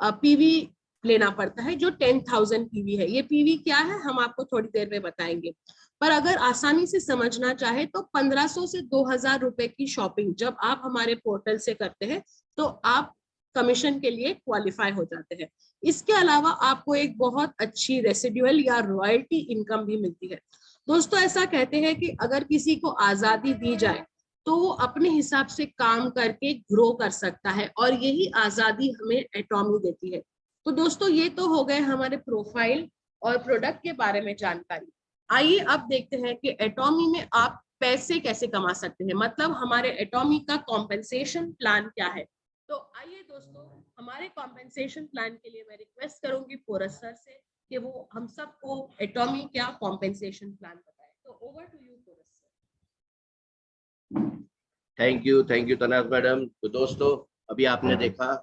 पीवी लेना पड़ता है जो 10,000 पीवी है। ये पीवी क्या है हम आपको थोड़ी देर में बताएंगे। पर अगर आसानी से समझना चाहे तो 1500 से 2000 रुपए की शॉपिंग जब आप हमारे पोर्टल से करते हैं तो आप कमीशन के लिए क्वालिफाई हो जाते हैं। इसके अलावा आपको एक बहुत अच्छी रेसिडुअल या रॉयल्टी इनकम भी मिलती है। दोस्तों, ऐसा कहते हैं कि अगर किसी को आजादी दी जाए तो वो अपने हिसाब से काम करके ग्रो कर सकता है और यही आजादी हमें एटॉमी देती है। तो दोस्तों, ये तो हो गए हमारे प्रोफाइल और प्रोडक्ट के बारे में जानकारी। आइए अब देखते हैं कि एटॉमी में आप पैसे कैसे कमा सकते हैं, मतलब हमारे एटॉमी का कॉम्पेंसेशन प्लान क्या है। तो आइए दोस्तों, हमारे कॉम्पेंसेशन प्लान के लिए मैं रिक्वेस्ट करूंगी पोरस सर से कि वो हम सबको एटॉमी क्या कॉम्पेंसेशन प्लान बताए। तो over to you Porus sir. Thank you Tanaz madam. तो दोस्तों, अभी आपने देखा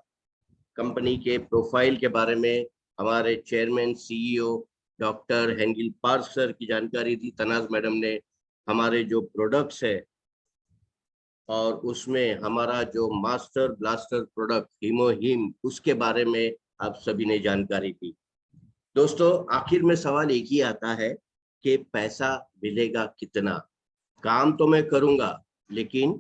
कंपनी के प्रोफाइल के बारे में हमारे chairman CEO doctor Hengil Park sir की जानकारी दी तनाज मैडम ने। हमारे जो प्रोडक्ट्स है और उसमें हमारा जो मास्टर ब्लास्टर प्रोडक्ट हीमोहीम उसके बारे में आप सभी ने जानकारी दी। दोस्तों, आखिर में सवाल एक ही आता है कि पैसा मिलेगा कितना। काम तो मैं करूंगा लेकिन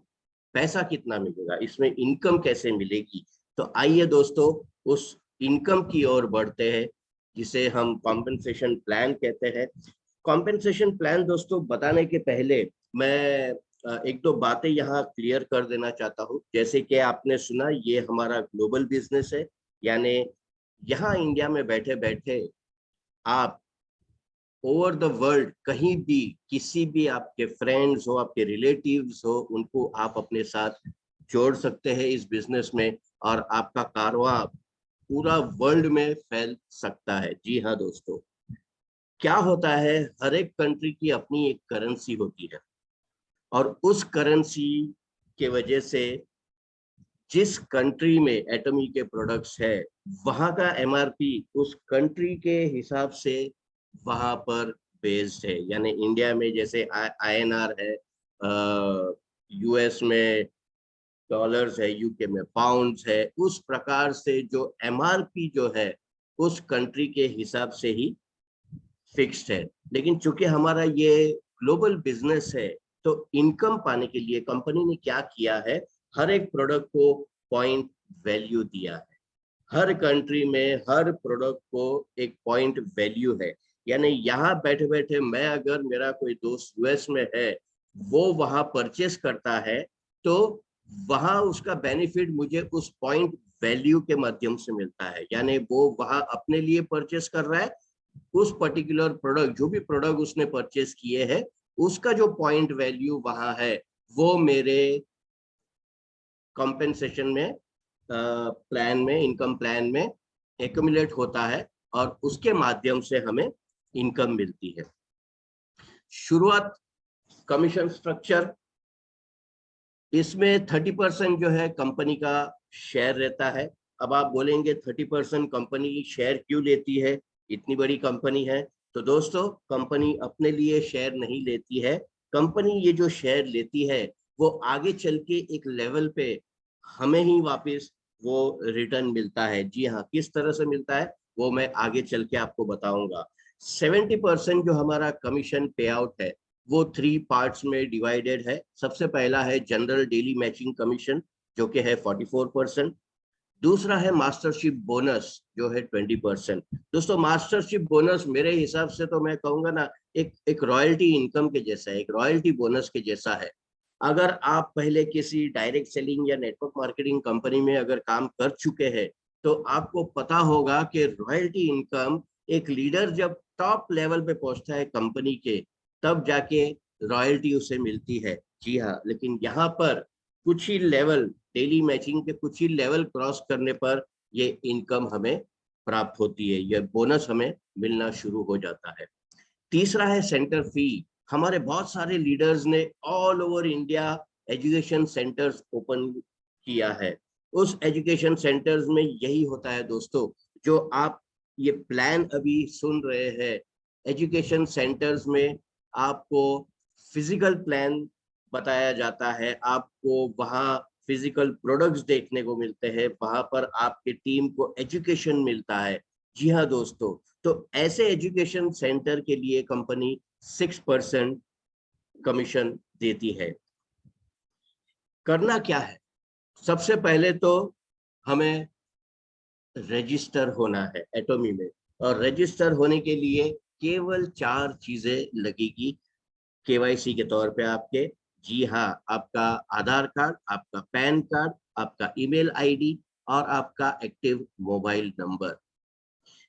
पैसा कितना मिलेगा, इसमें इनकम कैसे मिलेगी। तो आइए दोस्तों उस इनकम की ओर बढ़ते हैं जिसे हम कॉम्पेंसेशन प्लान कहते हैं। कॉम्पेंसेशन प्लान दोस्तों बताने के पहले मैं एक दो बातें यहाँ क्लियर कर देना चाहता हूँ। जैसे कि आपने सुना, ये हमारा ग्लोबल बिजनेस है, यानी यहाँ इंडिया में बैठे बैठे आप ओवर द वर्ल्ड कहीं भी किसी भी आपके फ्रेंड्स हो, आपके रिलेटिव्स हो, उनको आप अपने साथ जोड़ सकते हैं इस बिजनेस में और आपका कारवां पूरा वर्ल्ड में फैल सकता है। जी हाँ दोस्तों, क्या होता है, हर एक कंट्री की अपनी एक करेंसी होती है और उस करेंसी के वजह से जिस कंट्री में एटॉमी के प्रोडक्ट्स है वहां का एमआरपी उस कंट्री के हिसाब से वहां पर बेस्ड है। यानी इंडिया में जैसे आईएनआर है, यूएस में डॉलर्स है, यूके में पाउंड्स है, उस प्रकार से जो एमआरपी जो है उस कंट्री के हिसाब से ही फिक्स्ड है। लेकिन चूंकि हमारा ये ग्लोबल बिजनेस है तो इनकम पाने के लिए कंपनी ने क्या किया है, हर एक प्रोडक्ट को पॉइंट वैल्यू दिया है। हर कंट्री में हर प्रोडक्ट को एक पॉइंट वैल्यू है। यानी यहाँ बैठे बैठे मैं, अगर मेरा कोई दोस्त यूएस में है, वो वहां परचेस करता है तो वहां उसका बेनिफिट मुझे उस पॉइंट वैल्यू के माध्यम से मिलता है। यानी वो वहां अपने लिए परचेस कर रहा है, उस पर्टिकुलर प्रोडक्ट, जो भी प्रोडक्ट उसने परचेस किए हैं, उसका जो पॉइंट वैल्यू वहां है वो मेरे कॉम्पेंसेशन में प्लान में, इनकम प्लान में एक्यूमुलेट होता है और उसके माध्यम से हमें इनकम मिलती है। शुरुआत कमीशन स्ट्रक्चर, इसमें 30% जो है कंपनी का शेयर रहता है। अब आप बोलेंगे 30% कंपनी शेयर क्यों लेती है, इतनी बड़ी कंपनी है। तो दोस्तों, कंपनी अपने लिए शेयर नहीं लेती है। कंपनी ये जो शेयर लेती है वो आगे चल के एक लेवल पे हमें ही वापस वो रिटर्न मिलता है। जी हाँ, किस तरह से मिलता है, वो मैं आगे चल के आपको बताऊंगा। 70% जो हमारा कमीशन पे आउट है वो 3 पार्ट्स में डिवाइडेड है। सबसे पहला है जनरल डेली मैचिंग कमीशन जो कि है 44%। दूसरा है मास्टरशिप बोनस जो है 20%। दोस्तों मास्टरशिप बोनस मेरे हिसाब से तो मैं कहूंगा ना एक रॉयल्टी इनकम के जैसा है, एक रॉयल्टी बोनस के जैसा है। अगर आप पहले किसी डायरेक्ट सेलिंग या नेटवर्क मार्केटिंग कंपनी में अगर काम कर चुके हैं तो आपको पता होगा कि रॉयल्टी इनकम एक लीडर जब टॉप लेवल पे पहुंचता है कंपनी के तब जाके रॉयल्टी उसे मिलती है। जी हाँ, लेकिन यहाँ पर कुछ ही लेवल, डेली मैचिंग के कुछ ही लेवल क्रॉस करने पर ये इनकम हमें प्राप्त होती है, यह बोनस हमें मिलना शुरू हो जाता है। तीसरा है सेंटर फी। हमारे बहुत सारे लीडर्स ने all over India education centres open किया है। उस एजुकेशन सेंटर्स में यही होता है दोस्तों, जो आप ये प्लान अभी सुन रहे हैं, एजुकेशन सेंटर्स में आपको फिजिकल प्लान बताया जाता है, आपको वहाँ फिजिकल प्रोडक्ट्स देखने को मिलते हैं, वहां पर आपके टीम को एजुकेशन मिलता है। जी हाँ दोस्तों, तो ऐसे एजुकेशन सेंटर के लिए कंपनी 6% कमीशन देती है। करना क्या है? सबसे पहले तो हमें रजिस्टर होना है एटोमी में, और रजिस्टर होने के लिए केवल 4 चीजें लगेगी केवाईसी के तौर पे आपके। जी हाँ, आपका आधार कार्ड, आपका पैन कार्ड, आपका ईमेल आईडी और आपका एक्टिव मोबाइल नंबर।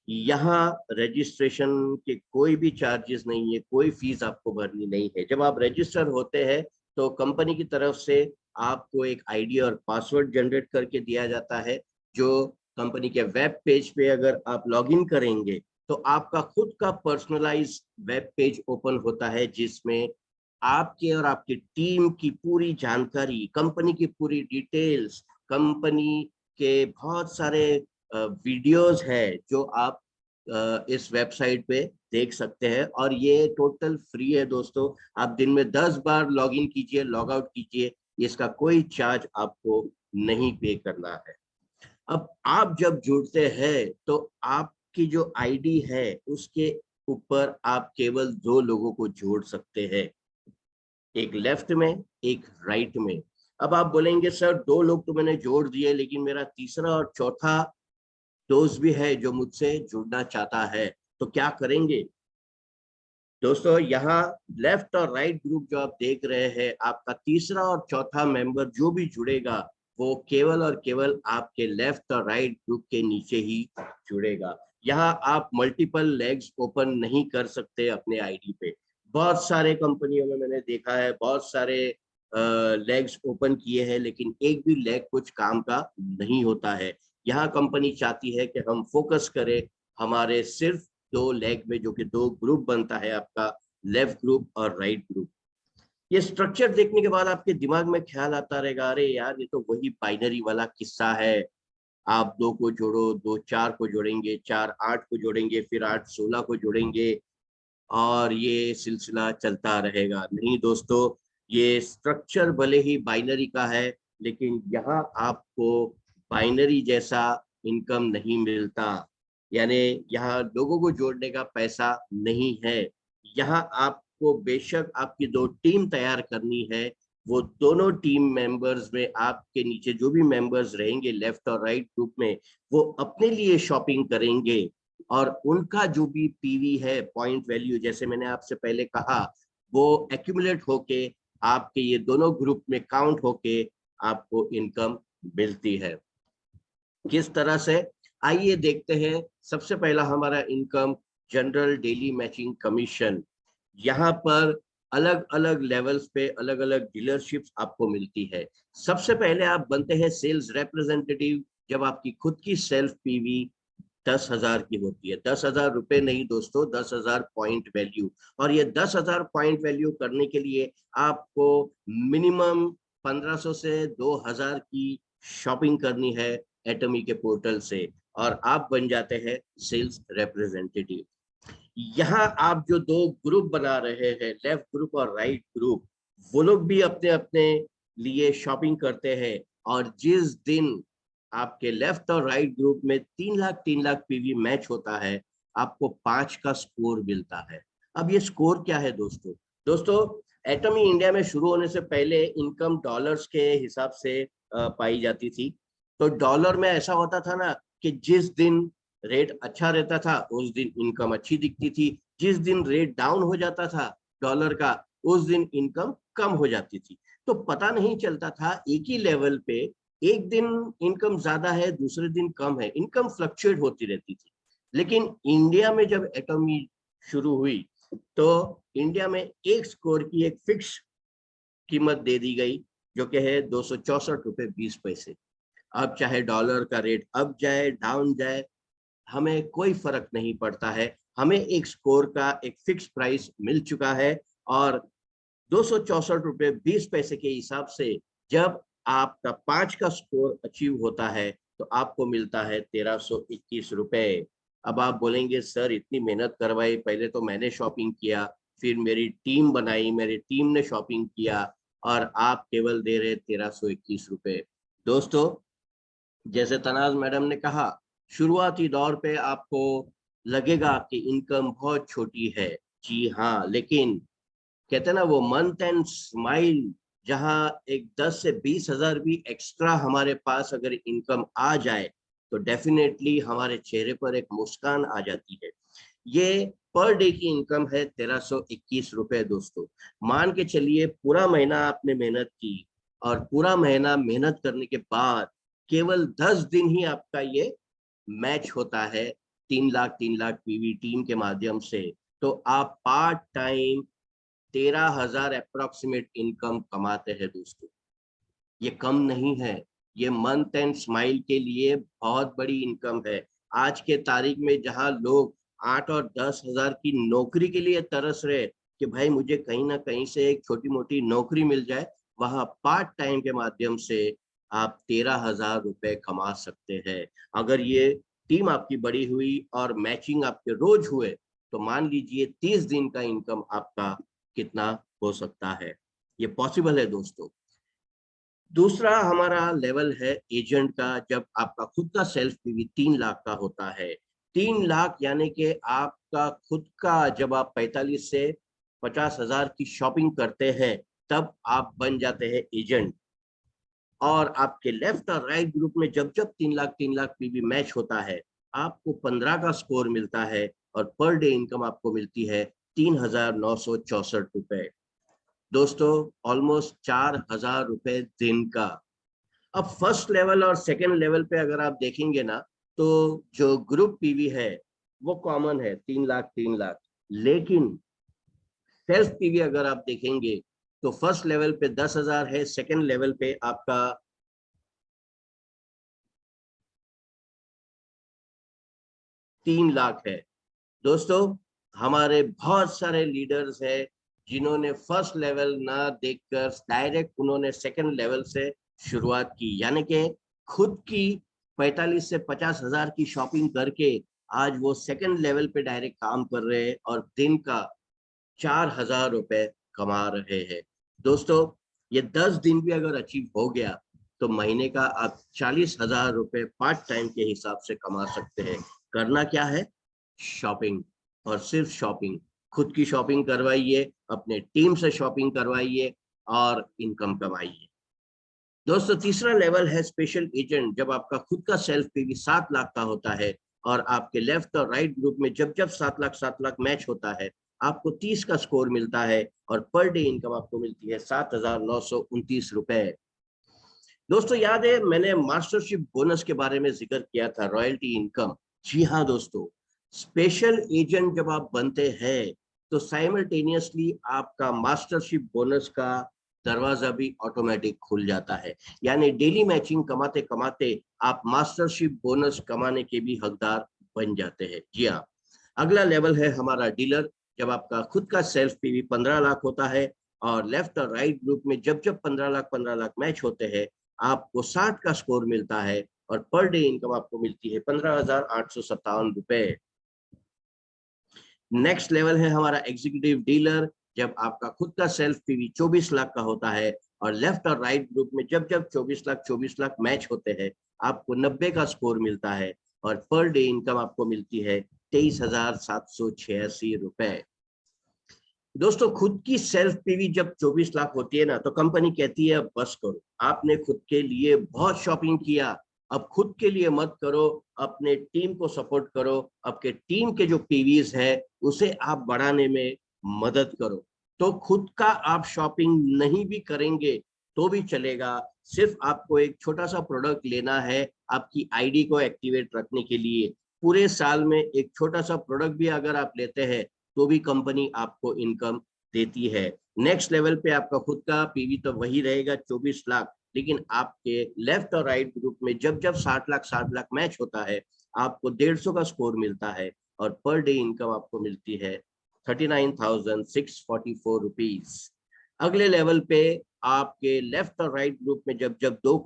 यहाँ रजिस्ट्रेशन के कोई भी चार्जेस नहीं है, कोई फीस आपको भरनी नहीं है। जब आप रजिस्टर होते हैं तो कंपनी की तरफ से आपको एक आईडी और पासवर्ड जनरेट करके दिया जाता है, जो कंपनी के वेब पेज पे अगर आप लॉगिन करेंगे तो आपका खुद का पर्सनलाइज वेब पेज ओपन होता है, जिसमें आपके और आपकी टीम की पूरी जानकारी, कंपनी की पूरी डिटेल्स, कंपनी के बहुत सारे वीडियोस है जो आप इस वेबसाइट पे देख सकते हैं। और ये टोटल फ्री है दोस्तों। आप दिन में 10 बार लॉगिन कीजिए, लॉग आउट कीजिए, इसका कोई चार्ज आपको नहीं पे करना है। अब आप जब जुड़ते हैं तो आपकी जो आईडी है उसके ऊपर आप केवल 2 लोगों को जोड़ सकते हैं, एक लेफ्ट में, एक राइट में। अब आप बोलेंगे सर 2 लोग तो मैंने जोड़ दिए, लेकिन मेरा तीसरा और चौथा दोस्त भी है जो मुझसे जुड़ना चाहता है, तो क्या करेंगे? दोस्तों यहाँ लेफ्ट और राइट ग्रुप जो आप देख रहे हैं, आपका तीसरा और चौथा मेंबर जो भी जुड़ेगा वो केवल और केवल आपके लेफ्ट और राइट ग्रुप के नीचे ही जुड़ेगा। यहाँ आप मल्टीपल लेग्स ओपन नहीं कर सकते अपने आईडी पे। बहुत सारे कंपनियों में मैंने देखा है बहुत सारे लेग्स ओपन किए हैं, लेकिन एक भी लेग कुछ काम का नहीं होता है। यहाँ कंपनी चाहती है कि हम फोकस करें हमारे सिर्फ 2 लेग में, जो कि 2 ग्रुप बनता है आपका, लेफ्ट ग्रुप और राइट ग्रुप। ये स्ट्रक्चर देखने के बाद आपके दिमाग में ख्याल आता रहेगा, अरे यार ये तो वही बाइनरी वाला किस्सा है। आप 2 को जोड़ो, 2 4 को जोड़ेंगे, 4 8 को जोड़ेंगे, फिर 8 16 को जोड़ेंगे और ये सिलसिला चलता रहेगा। नहीं दोस्तों, ये स्ट्रक्चर भले ही बाइनरी का है, लेकिन यहाँ आपको बाइनरी जैसा इनकम नहीं मिलता। यानी यहाँ लोगों को जोड़ने का पैसा नहीं है। यहाँ आपको बेशक आपकी 2 टीम तैयार करनी है, वो दोनों टीम मेंबर्स में आपके नीचे जो भी मेंबर्स रहेंगे लेफ्ट और राइट ग्रुप में, वो अपने लिए शॉपिंग करेंगे और उनका जो भी पीवी है, पॉइंट वैल्यू, जैसे मैंने आपसे पहले कहा, वो एक्यूमुलेट होके आपके ये दोनों ग्रुप में काउंट होके आपको इनकम मिलती है। किस तरह से, आइए देखते हैं। सबसे पहला हमारा income general daily matching commission. यहाँ पर अलग अलग लेवल्स पे अलग अलग डीलरशिप्स आपको मिलती है। सबसे पहले आप बनते हैं सेल्स रिप्रेजेंटेटिव, जब आपकी खुद की सेल्फ पीवी 10,000 की होती है। 10,000 रुपए नहीं दोस्तों, 10,000 पॉइंट वैल्यू। और ये 10,000 पॉइंट वैल्यू करने के लिए आपको मिनिमम 1500 से 2,000 की शॉपिंग करनी है एटमी के पोर्टल से, और आप बन जाते हैं सेल्स रिप्रेजेंटेटिव। यहाँ आप जो 2 ग्रुप बना रहे हैं, लेफ्ट ग्रुप और राइट ग्रुप, वो लोग भी अपने अपने लिए शॉपिंग करते हैं। और जिस दिन आपके लेफ्ट और राइट ग्रुप में 3 लाख पीवी मैच होता है, आपको 5 का स्कोर मिलता है। अब ये स्कोर क्या है दोस्तों? दोस्तों, एटमी इंडिया में शुरू होने से पहले इनकम डॉलर्स के हिसाब से पाई जाती थी। तो डॉलर में ऐसा होता था ना कि जिस दिन रेट अच्छा रहता था उस दिन इनकम अच्छी दिखती थी, जिस दिन रेट डाउन हो जाता था डॉलर का उस दिन इनकम कम हो जाती थी। तो पता नहीं चलता था, एक ही लेवल पे एक दिन इनकम ज्यादा है, दूसरे दिन कम है, इनकम फ्लक्चुएट होती रहती थी। लेकिन इंडिया में जब एटॉमी शुरू हुई तो इंडिया में एक स्कोर की एक फिक्स कीमत दे दी गई, जो कि है 264.20 रुपए। अब चाहे डॉलर का रेट अप जाए डाउन जाए, हमें कोई फर्क नहीं पड़ता है, हमें एक स्कोर का एक फिक्स प्राइस मिल चुका है। और 264.20 रुपए के हिसाब से जब आपका 5 का स्कोर अचीव होता है तो आपको मिलता है 1321 रुपए। अब आप बोलेंगे सर इतनी मेहनत करवाई, पहले तो मैंने शॉपिंग किया, फिर मेरी टीम बनाई, मेरी टीम ने शॉपिंग किया, और आप केवल दे रहे 1321 रुपए। दोस्तों, जैसे तनाज मैडम ने कहा, शुरुआती दौर पे आपको लगेगा कि इनकम बहुत छोटी है। जी हाँ, लेकिन कहते हैं ना वो मंथ एंड स्माइल, जहां एक 10 से 20 हजार भी एक्स्ट्रा हमारे पास अगर इनकम आ जाए तो डेफिनेटली हमारे चेहरे पर एक मुस्कान आ जाती है। ये पर डे की इनकम है 1321 रुपए। दोस्तों, मान के चलिए पूरा महीना आपने मेहनत की, और पूरा महीना मेहनत करने के बाद केवल 10 दिन ही आपका ये मैच होता है 3 लाख पीवी टीम के माध्यम से, तो आप पार्ट टाइम 13,000 अप्रोक्सीमेट इनकम कमाते हैं। दोस्तों, ये कम नहीं है, ये मंथ एंड स्माइल के लिए बहुत बड़ी इनकम है। आज के तारीख में जहां लोग 8 और 10 हजार की नौकरी के लिए तरस रहे कि भाई मुझे कहीं ना कहीं से एक छोटी मोटी नौकरी मिल जाए, वहां पार्ट टाइम के माध्यम से आप 13,000 रुपए कमा सकते हैं। अगर ये टीम आपकी बड़ी हुई और मैचिंग आपके रोज हुए तो मान लीजिए 30 दिन का इनकम आपका कितना हो सकता है। ये पॉसिबल है दोस्तों। दूसरा हमारा लेवल है एजेंट का, जब आपका खुद का सेल्फ पीवी 3 लाख का होता है। 3 लाख यानी कि आपका खुद का, जब आप 45 से 50 हजार की शॉपिंग करते हैं तब आप बन जाते हैं एजेंट। और आपके लेफ्ट और राइट ग्रुप में जब जब 3 लाख पीवी मैच होता है आपको 15 का स्कोर मिलता है, और पर डे इनकम आपको मिलती है 3,964 रुपए। दोस्तों, ऑलमोस्ट 4,000 रुपए दिन का। अब फर्स्ट लेवल और सेकंड लेवल पे अगर आप देखेंगे ना, तो जो ग्रुप पीवी है वो कॉमन है 3 लाख। लेकिन सेल्फ पीवी अगर आप देखेंगे तो फर्स्ट लेवल पे 10,000 है, सेकंड लेवल पे आपका 3 लाख है। दोस्तों, हमारे बहुत सारे लीडर्स हैं जिन्होंने फर्स्ट लेवल ना देखकर डायरेक्ट उन्होंने सेकंड लेवल से शुरुआत की, यानी कि खुद की 45 से 50 हजार की शॉपिंग करके आज वो सेकंड लेवल पे डायरेक्ट काम कर रहे हैं और दिन का 4,000 रुपए कमा रहे हैं। दोस्तों, ये 10 दिन भी अगर अचीव हो गया तो महीने का आप 40,000 रुपए पार्ट टाइम के हिसाब से कमा सकते हैं। करना क्या है? शॉपिंग, और सिर्फ शॉपिंग। खुद की शॉपिंग करवाइए, अपने टीम से शॉपिंग करवाइए और इनकम कमाइए। दोस्तों, तीसरा लेवल है स्पेशल एजेंट, जब आपका खुद का सेल्फ पीवी 7 लाख का होता है और आपके लेफ्ट और राइट ग्रुप में जब जब 7 लाख मैच होता है आपको 30 का स्कोर मिलता है, और पर डे इनकम आपको मिलती है 7,929 रुपए। दोस्तों, याद है मैंने मास्टरशिप बोनस के बारे में जिक्र किया था, रॉयल्टी इनकम। जी हाँ दोस्तों, स्पेशल एजेंट जब आप बनते हैं तो साइमल्टेनियसली आपका मास्टरशिप बोनस का दरवाजा भी ऑटोमेटिक खुल जाता है, यानी डेली मैचिंग कमाते कमाते आप मास्टरशिप बोनस कमाने के भी हकदार बन जाते हैं। जी हाँ, अगला लेवल है हमारा डीलर, जब आपका खुद का सेल्फ पीवी 15 लाख होता है और लेफ्ट और राइट ग्रुप में जब जब 15 लाख मैच होते हैं आपको 60 का स्कोर मिलता है, और पर डे इनकम आपको मिलती है 15,857 रुपए। नेक्स्ट लेवल है हमारा एग्जीक्यूटिव डीलर, जब आपका खुद का सेल्फ पीवी 24 लाख का होता है और लेफ्ट और राइट ग्रुप में जब जब 24 लाख मैच होते हैं आपको 90 का स्कोर मिलता है और पर डे इनकम आपको मिलती है 23,786 रुपए। दोस्तों खुद की सेल्फ पीवी जब 24 लाख होती है ना तो कंपनी कहती है अब बस करो, आपने खुद के लिए बहुत शॉपिंग किया, अब खुद के लिए मत करो, अपने टीम को सपोर्ट करो, आपके टीम के जो पीवीज है उसे आप बढ़ाने में मदद करो। तो खुद का आप शॉपिंग नहीं भी करेंगे तो भी चलेगा, सिर्फ आपको एक छोटा सा प्रोडक्ट लेना है आपकी आईडी को एक्टिवेट रखने के लिए। पूरे साल में एक छोटा सा प्रोडक्ट भी अगर आप लेते हैं तो भी कंपनी आपको इनकम देती है। नेक्स्ट लेवल पे आपका खुद का पीवी तो वही रहेगा 24 लाख, लेकिन आपके लेफ्ट और राइट ग्रुप में जब जब 60 लाख मैच होता है आपको 150 का स्कोर मिलता है और पर डे इनकम आपको मिलती है 39,644 रुपीज। अगले लेवल पे आपके लेफ्ट और राइट ग्रुप में जब जब 2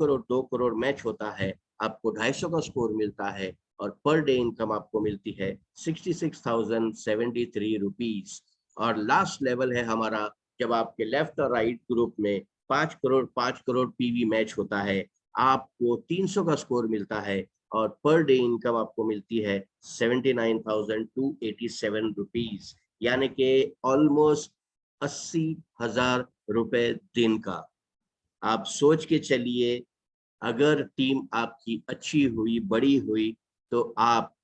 करोड़ मैच होता है आपको 250 का स्कोर मिलता है और पर डे इनकम आपको मिलती है 66,073 रुपीज। और लास्ट लेवल है हमारा जब आपके लेफ्ट और राइट ग्रुप में 5 करोड़ पीवी मैच होता है आपको 300 का स्कोर मिलता है और पर डे इनकम आपको मिलती है 79,287 रुपीज, यानी कि ऑलमोस्ट 80,000 रुपए दिन का। आप सोच के चलिए अगर टीम आपकी अच्छी हुई, बड़ी हुई, तो आप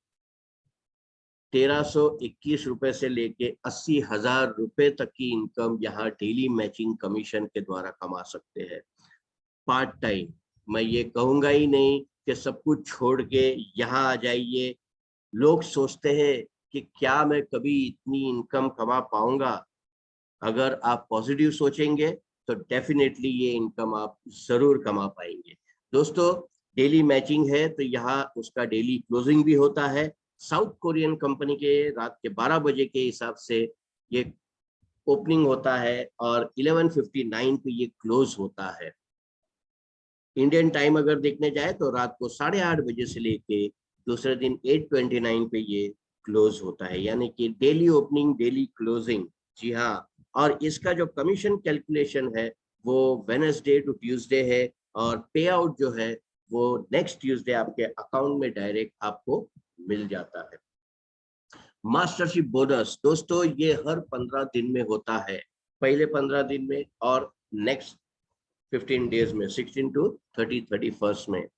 1,321 रुपए से लेके 80,000 रुपए तक की इनकम यहाँ डेली मैचिंग कमीशन के द्वारा कमा सकते हैं पार्ट टाइम। मैं ये कहूंगा ही नहीं कि सब कुछ छोड़ के यहाँ आ जाइए। लोग सोचते हैं कि क्या मैं कभी इतनी इनकम कमा पाऊंगा। अगर आप पॉजिटिव सोचेंगे तो डेफिनेटली ये इनकम आप जरूर कमा पाएंगे। दोस्तों डेली मैचिंग है तो यहाँ उसका डेली क्लोजिंग भी होता है। साउथ कोरियन कंपनी के रात के 12 बजे के हिसाब से ये ओपनिंग होता है और 11:59 पे ये क्लोज होता है। इंडियन टाइम अगर देखने जाए तो रात को 8:30 बजे से लेके दूसरे दिन 8:29 पे ये क्लोज होता है, यानी कि डेली ओपनिंग डेली क्लोजिंग। जी हाँ, और इसका जो कमीशन कैलकुलेशन है वो वेडनेसडे टू ट्यूसडे है और पे आउट जो है वो नेक्स्ट ट्यूसडे आपके अकाउंट में डायरेक्ट आपको मिल जाता है। मास्टरशिप बोनस दोस्तों ये हर 15 दिन में होता है, पहले 15 दिन में और नेक्स्ट 15 डेज में 16 to 31 में।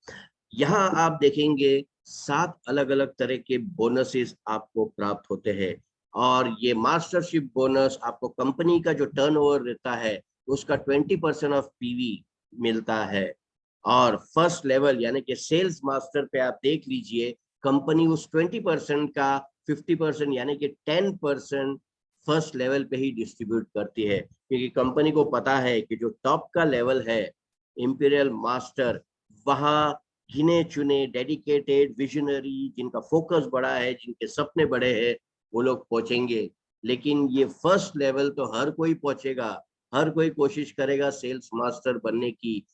यहाँ आप देखेंगे 7 अलग अलग तरह के बोनसेस आपको प्राप्त होते हैं और ये मास्टरशिप बोनस आपको कंपनी का जो टर्नओवर रहता है उसका 20% ऑफ पीवी मिलता है। और फर्स्ट लेवल यानी कि सेल्स मास्टर पे आप देख लीजिए कंपनी उस 20% का 50% यानी कि 10% फर्स्ट लेवल पे ही डिस्ट्रीब्यूट करती है, क्योंकि कंपनी को पता है कि जो टॉप का लेवल है इंपीरियल मास्टर, वहाँ गिने चुने डेडिकेटेड विजनरी जिनका फोकस बड़ा है, जिनके सपने बड़े हैं, वो लोग पहुंचेंगे। लेकिन ये फर्स्ट लेवल तो हर कोई पहुंचेगा, हर कोई कोशिश करेगा सेल्स मास्टर बनने की।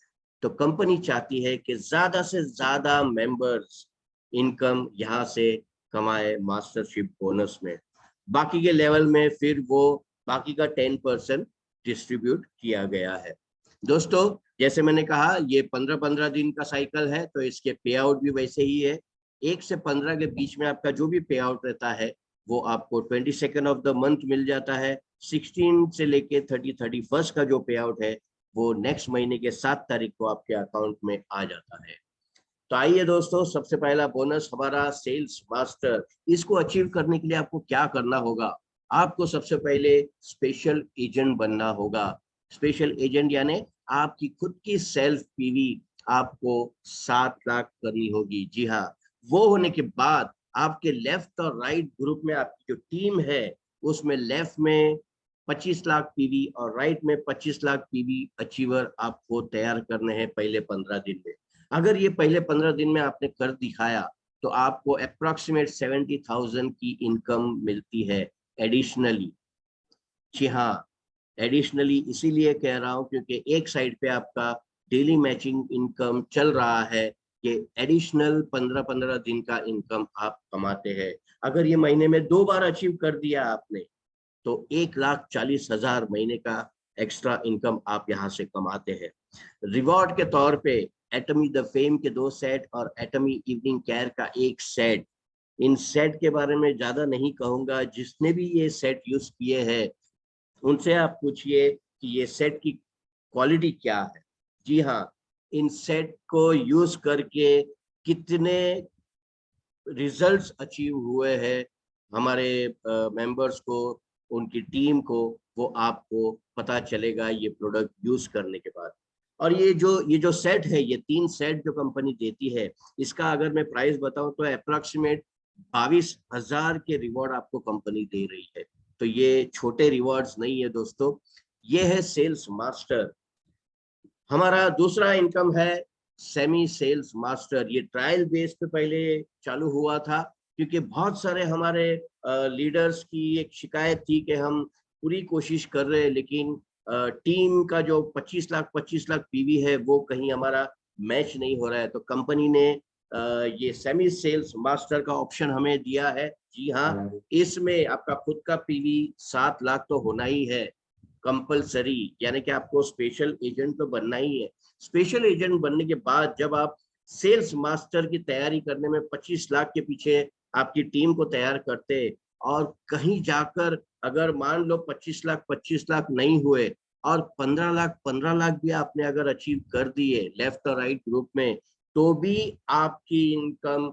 तो कंपनी चाहती है कि ज्यादा से ज्यादा मेंबर्स इनकम यहाँ से कमाए मास्टरशिप बोनस में। बाकी के लेवल में फिर वो बाकी का 10% डिस्ट्रीब्यूट किया गया है। दोस्तों जैसे मैंने कहा ये 15-15 दिन का साइकिल है तो इसके पे आउट भी वैसे ही है। 1 से 15 के बीच में आपका जो भी पे आउट रहता है वो आपको 22 ऑफ द मंथ मिल जाता है। 16 से लेके 31 का जो पे आउट है वो नेक्स्ट महीने के 7 तारीख को आपके अकाउंट में आ जाता है। तो आइए दोस्तों, सबसे पहला बोनस हमारा सेल्स मास्टर। इसको अचीव करने के लिए आपको क्या करना होगा? आपको सबसे पहले स्पेशल एजेंट बनना होगा। स्पेशल एजेंट यानी आपकी खुद की सेल्फ पीवी आपको 7 लाख करनी होगी। जी हाँ, वो होने के बाद आपके लेफ्ट और राइट ग्रुप में आपकी जो टीम है उसमें लेफ्ट में 25 लाख पीवी और राइट में 25 लाख पीवी अचीवर आपको तैयार करने हैं पहले 15 दिन में। अगर ये पहले 15 दिन में आपने कर दिखाया तो आपको अप्रोक्सीमेट 70,000 की इनकम मिलती है एडिशनली। जी हाँ, एडिशनली इसीलिए कह रहा हूँ क्योंकि एक साइड पे आपका डेली मैचिंग इनकम चल रहा है, ये एडिशनल 15-15 दिन का इनकम आप कमाते हैं। अगर ये महीने में 2 बार अचीव कर दिया आपने तो 1,40,000 महीने का एक्स्ट्रा इनकम आप यहाँ से कमाते हैं। रिवॉर्ड के तौर पे एटमी द फेम के 2 सेट और एटमी इवनिंग केयर का 1 सेट। इन सेट के बारे में ज्यादा नहीं कहूंगा, जिसने भी ये सेट यूज किए हैं उनसे आप पूछिए कि ये सेट की क्वालिटी क्या है। जी हाँ, इन सेट को यूज करके कितने रिजल्ट्स अचीव हुए हैं हमारे मेंबर्स को, उनकी टीम को, वो आपको पता चलेगा ये प्रोडक्ट यूज करने के बाद। और ये जो सेट है, ये 3 सेट जो कंपनी देती है, इसका अगर मैं प्राइस बताऊं तो अप्रोक्सीमेट 22,000 के रिवॉर्ड आपको कंपनी दे रही है। तो ये छोटे रिवॉर्ड्स नहीं है दोस्तों, ये है सेल्स मास्टर। हमारा दूसरा इनकम है सेमी सेल्स मास्टर। ये ट्रायल बेस पे पहले चालू हुआ था, क्योंकि बहुत सारे हमारे लीडर्स की एक शिकायत थी कि हम पूरी कोशिश कर रहे हैं, लेकिन टीम का जो 25 लाख पीवी है वो कहीं हमारा मैच नहीं हो रहा है। तो कंपनी ने ये सेमी सेल्स मास्टर का ऑप्शन हमें दिया है। जी हाँ, इसमें आपका खुद का पीवी 7 लाख तो होना ही है कंपलसरी, यानी कि आपको स्पेशल एजेंट तो बनना ही है। स्पेशल एजेंट बनने के बाद जब आप सेल्स मास्टर की तैयारी करने में 25 लाख के पीछे आपकी टीम को तैयार करते, और कहीं जाकर अगर मान लो 25 लाख नहीं हुए और 15 लाख भी आपने अगर अचीव कर दिए लेफ्ट और राइट ग्रुप में, तो भी आपकी इनकम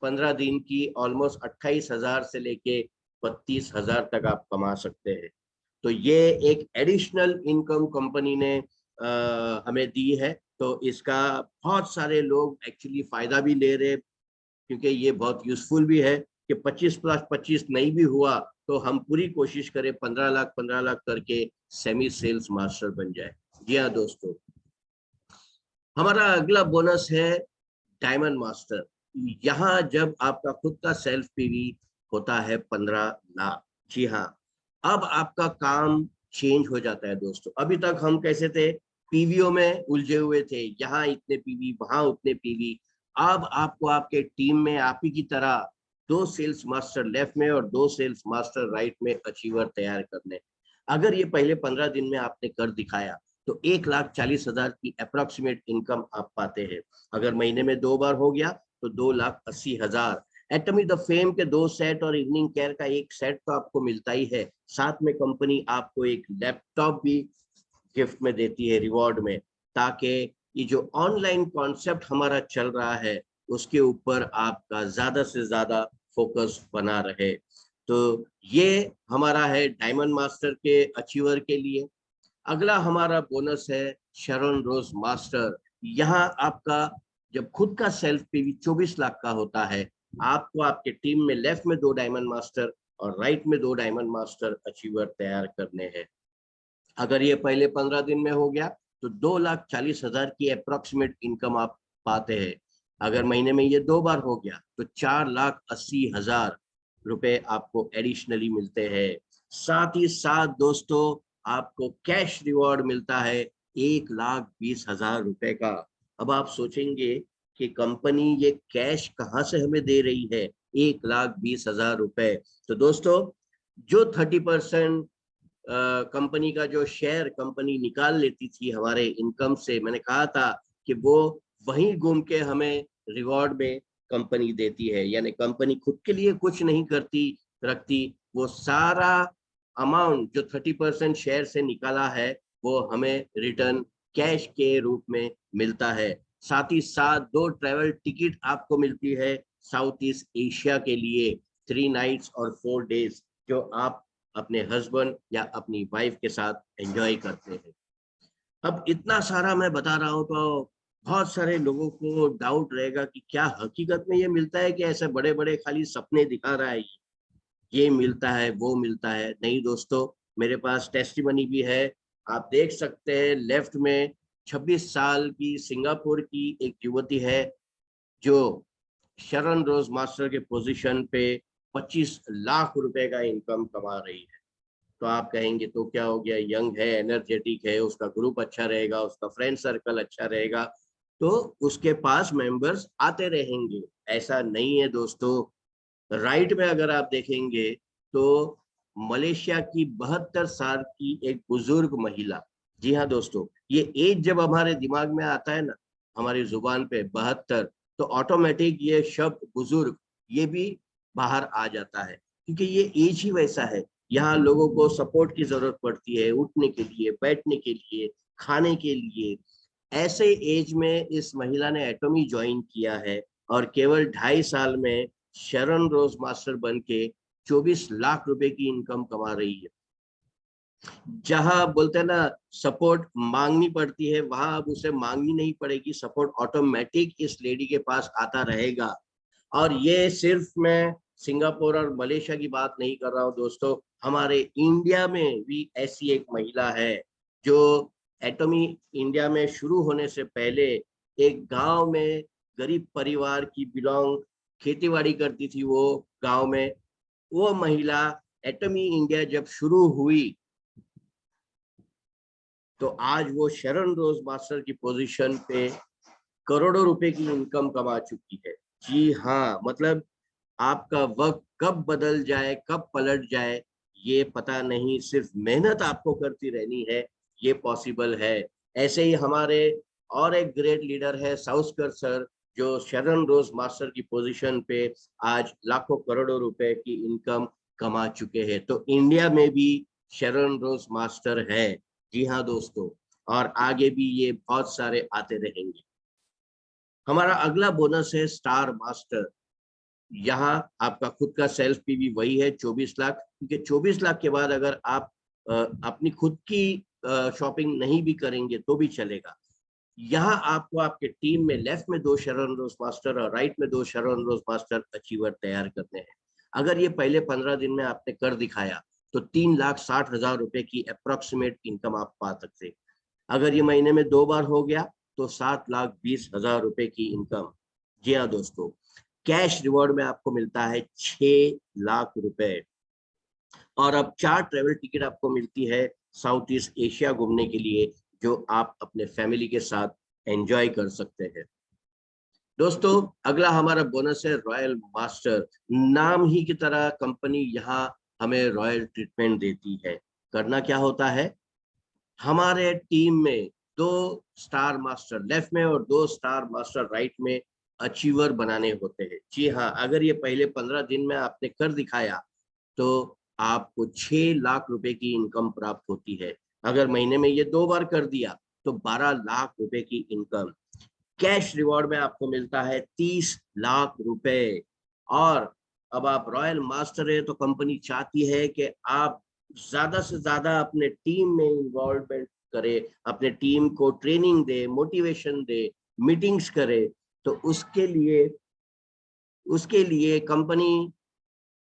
15 दिन की ऑलमोस्ट 28,000 से लेके 32,000 तक आप कमा सकते हैं। तो ये एक एडिशनल इनकम कंपनी ने हमें दी है। तो इसका बहुत सारे लोग एक्चुअली फायदा भी ले रहे, क्योंकि ये बहुत यूजफुल भी है कि 25+25 नहीं भी हुआ तो हम पूरी कोशिश करें 15 लाख करके सेमी सेल्स मास्टर बन जाए। जी हाँ दोस्तों, हमारा अगला बोनस है डायमंड मास्टर। यहाँ जब आपका खुद का सेल्फ पीवी होता है 15 लाख, जी हाँ, अब आपका काम चेंज हो जाता है दोस्तों। अभी तक हम कैसे थे, पीवीओ में उलझे हुए थे, यहाँ इतने पीवी वहां उतने पीवी। अब आपको आपके टीम में आप ही की तरह 2 सेल्स मास्टर लेफ्ट में और 2 सेल्स मास्टर राइट में अचीवर तैयार करने। अगर ये पहले 15 दिन में आपने कर दिखाया तो 1,40,000 की अप्रोक्सीमेट इनकम आप पाते हैं। अगर महीने में 2 बार हो गया तो 2,80,000। एटमी द फेम के 2 सेट और इवनिंग केयर का 1 सेट तो आपको मिलता ही है, साथ में कंपनी आपको एक लैपटॉप भी गिफ्ट में देती है रिवॉर्ड में, ताकि ये जो ऑनलाइन कॉन्सेप्ट हमारा चल रहा है उसके ऊपर आपका ज्यादा से ज्यादा फोकस बना रहे। तो ये हमारा है डायमंड मास्टर के अचीवर के लिए। अगला हमारा बोनस है शरण रोज मास्टर। यहाँ आपका जब खुद का सेल्फ पीवी 24 लाख का होता है, आपको आपके टीम में लेफ्ट में 2 डायमंड मास्टर और राइट में 2 डायमंड मास्टर अचीवर तैयार करने हैं। अगर ये पहले 15 दिन में हो गया तो 2,40,000 की अप्रोक्सीमेट इनकम आप पाते हैं। अगर महीने में ये 2 बार हो गया तो 4,80,000 रुपए आपको एडिशनली मिलते हैं। साथ ही साथ दोस्तों आपको कैश रिवॉर्ड मिलता है 1,20,000 रुपए का। अब आप सोचेंगे कि कंपनी ये कैश कहाँ से हमें दे रही है 1,20,000 रुपए। तो दोस्तों, जो 30% कंपनी का जो शेयर कंपनी निकाल लेती थी हमारे इनकम से, मैंने कहा था कि वो वहीं घूम के हमें रिवॉर्ड में कंपनी देती है। यानी कंपनी खुद के लिए कुछ नहीं करती रखती, वो सारा अमाउंट जो 30% शेयर से निकाला है वो हमें रिटर्न कैश के रूप में मिलता है। साथ ही साथ 2 ट्रैवल टिकट आपको मिलती है साउथ ईस्ट एशिया के लिए, 3 नाइट्स और 4 डेज, जो आप अपने हस्बैंड या अपनी वाइफ के साथ एंजॉय करते हैं। अब इतना सारा मैं बता रहा हूँ तो बहुत सारे लोगों को डाउट रहेगा कि क्या हकीकत में ये मिलता है, कि ऐसे बड़े बड़े खाली सपने दिखा रहा है, ये मिलता है वो मिलता है। नहीं दोस्तों, मेरे पास टेस्टिमनी भी है। आप देख सकते हैं लेफ्ट में 26 साल की सिंगापुर की एक युवती है जो शरण रोज मास्टर के पोजीशन पे 25 लाख रुपए का इनकम कमा रही है। तो आप कहेंगे तो क्या हो गया, यंग है, एनर्जेटिक है, उसका ग्रुप अच्छा रहेगा, उसका फ्रेंड सर्कल अच्छा रहेगा, तो उसके पास मेंबर्स आते रहेंगे। ऐसा नहीं है दोस्तों। राइट में अगर आप देखेंगे तो मलेशिया की 72 साल की एक बुजुर्ग महिला। जी हाँ दोस्तों, ये एज जब हमारे दिमाग में आता है ना, हमारी जुबान पे 72, तो ऑटोमेटिक ये शब्द बुजुर्ग ये भी बाहर आ जाता है, क्योंकि ये एज ही वैसा है। यहाँ लोगों को सपोर्ट की जरूरत पड़ती है, उठने के लिए, बैठने के लिए, खाने के लिए। ऐसे एज में इस महिला ने एटॉमी ज्वाइन किया है और केवल 2.5 साल में शरण रोज मास्टर बन के 24 लाख रुपए की इनकम कमा रही है। जहां बोलते हैं ना सपोर्ट मांगनी पड़ती है, वहां अब उसे मांगनी नहीं पड़ेगी, सपोर्ट ऑटोमेटिक इस लेडी के पास आता रहेगा। और ये सिर्फ मैं सिंगापुर और मलेशिया की बात नहीं कर रहा हूँ दोस्तों, हमारे इंडिया में भी ऐसी एक महिला है जो एटॉमी इंडिया में शुरू होने से पहले एक गांव में गरीब परिवार की बिलोंग खेतीबाड़ी करती थी। वो गांव में वो महिला एटॉमी इंडिया जब शुरू हुई तो आज वो शरण रोज मास्टर की पोजीशन पे करोड़ों रुपए की इनकम कमा चुकी है। जी हाँ, मतलब आपका वक्त कब बदल जाए, कब पलट जाए, ये पता नहीं, सिर्फ मेहनत आपको करती रहनी है, ये पॉसिबल है। ऐसे ही हमारे और एक ग्रेट लीडर है साउस्कर सर, जो शरण रोज मास्टर की पोजीशन पे आज लाखों करोड़ों रुपए की इनकम कमा चुके हैं। तो इंडिया में भी शरण रोज मास्टर है। जी हाँ दोस्तों, और आगे भी ये बहुत सारे आते रहेंगे। हमारा अगला बोनस है स्टार मास्टर। यहाँ आपका खुद का सेल्फ पीवी वही है 24 लाख, क्योंकि 24 लाख के बाद अगर आप अपनी खुद की शॉपिंग नहीं भी करेंगे तो भी चलेगा। यहाँ आपको आपके टीम में लेफ्ट में 2 शरण रोज मास्टर और राइट में 2 शरण रोज मास्टर अचीवर तैयार करने हैं। अगर ये पहले 15 दिन में आपने कर दिखाया तो 3,60,000 रुपए की अप्रोक्सीमेट इनकम आप पा सकते हैं। अगर ये महीने में 2 बार हो गया तो 7,20,000 रुपए की इनकम। जी हाँ दोस्तों, कैश रिवॉर्ड में आपको मिलता है 6 लाख रुपए। और अब 4 ट्रेवल टिकट आपको मिलती है साउथ ईस्ट एशिया घूमने के लिए, जो आप अपने फैमिली के साथ एंजॉय कर सकते हैं। दोस्तों, अगला हमारा बोनस है रॉयल मास्टर। नाम ही की तरह कंपनी यहाँ हमें रॉयल ट्रीटमेंट देती है। करना क्या होता है, हमारे टीम में 2 स्टार मास्टर लेफ्ट में और 2 स्टार मास्टर राइट में अचीवर बनाने होते हैं। जी हाँ, अगर ये पहले 15 दिन में आपने कर दिखाया तो आपको 6 लाख रुपए की इनकम प्राप्त होती है। अगर महीने में ये 2 बार कर दिया तो 12 लाख रुपए की इनकम। कैश रिवॉर्ड में आपको मिलता है 30 लाख रुपए। और अब आप रॉयल मास्टर है तो कंपनी चाहती है कि आप ज्यादा से ज्यादा अपने टीम में इन्वॉल्वमेंट करे, अपने टीम को ट्रेनिंग दे, मोटिवेशन दे, मीटिंग्स करे। तो उसके लिए कंपनी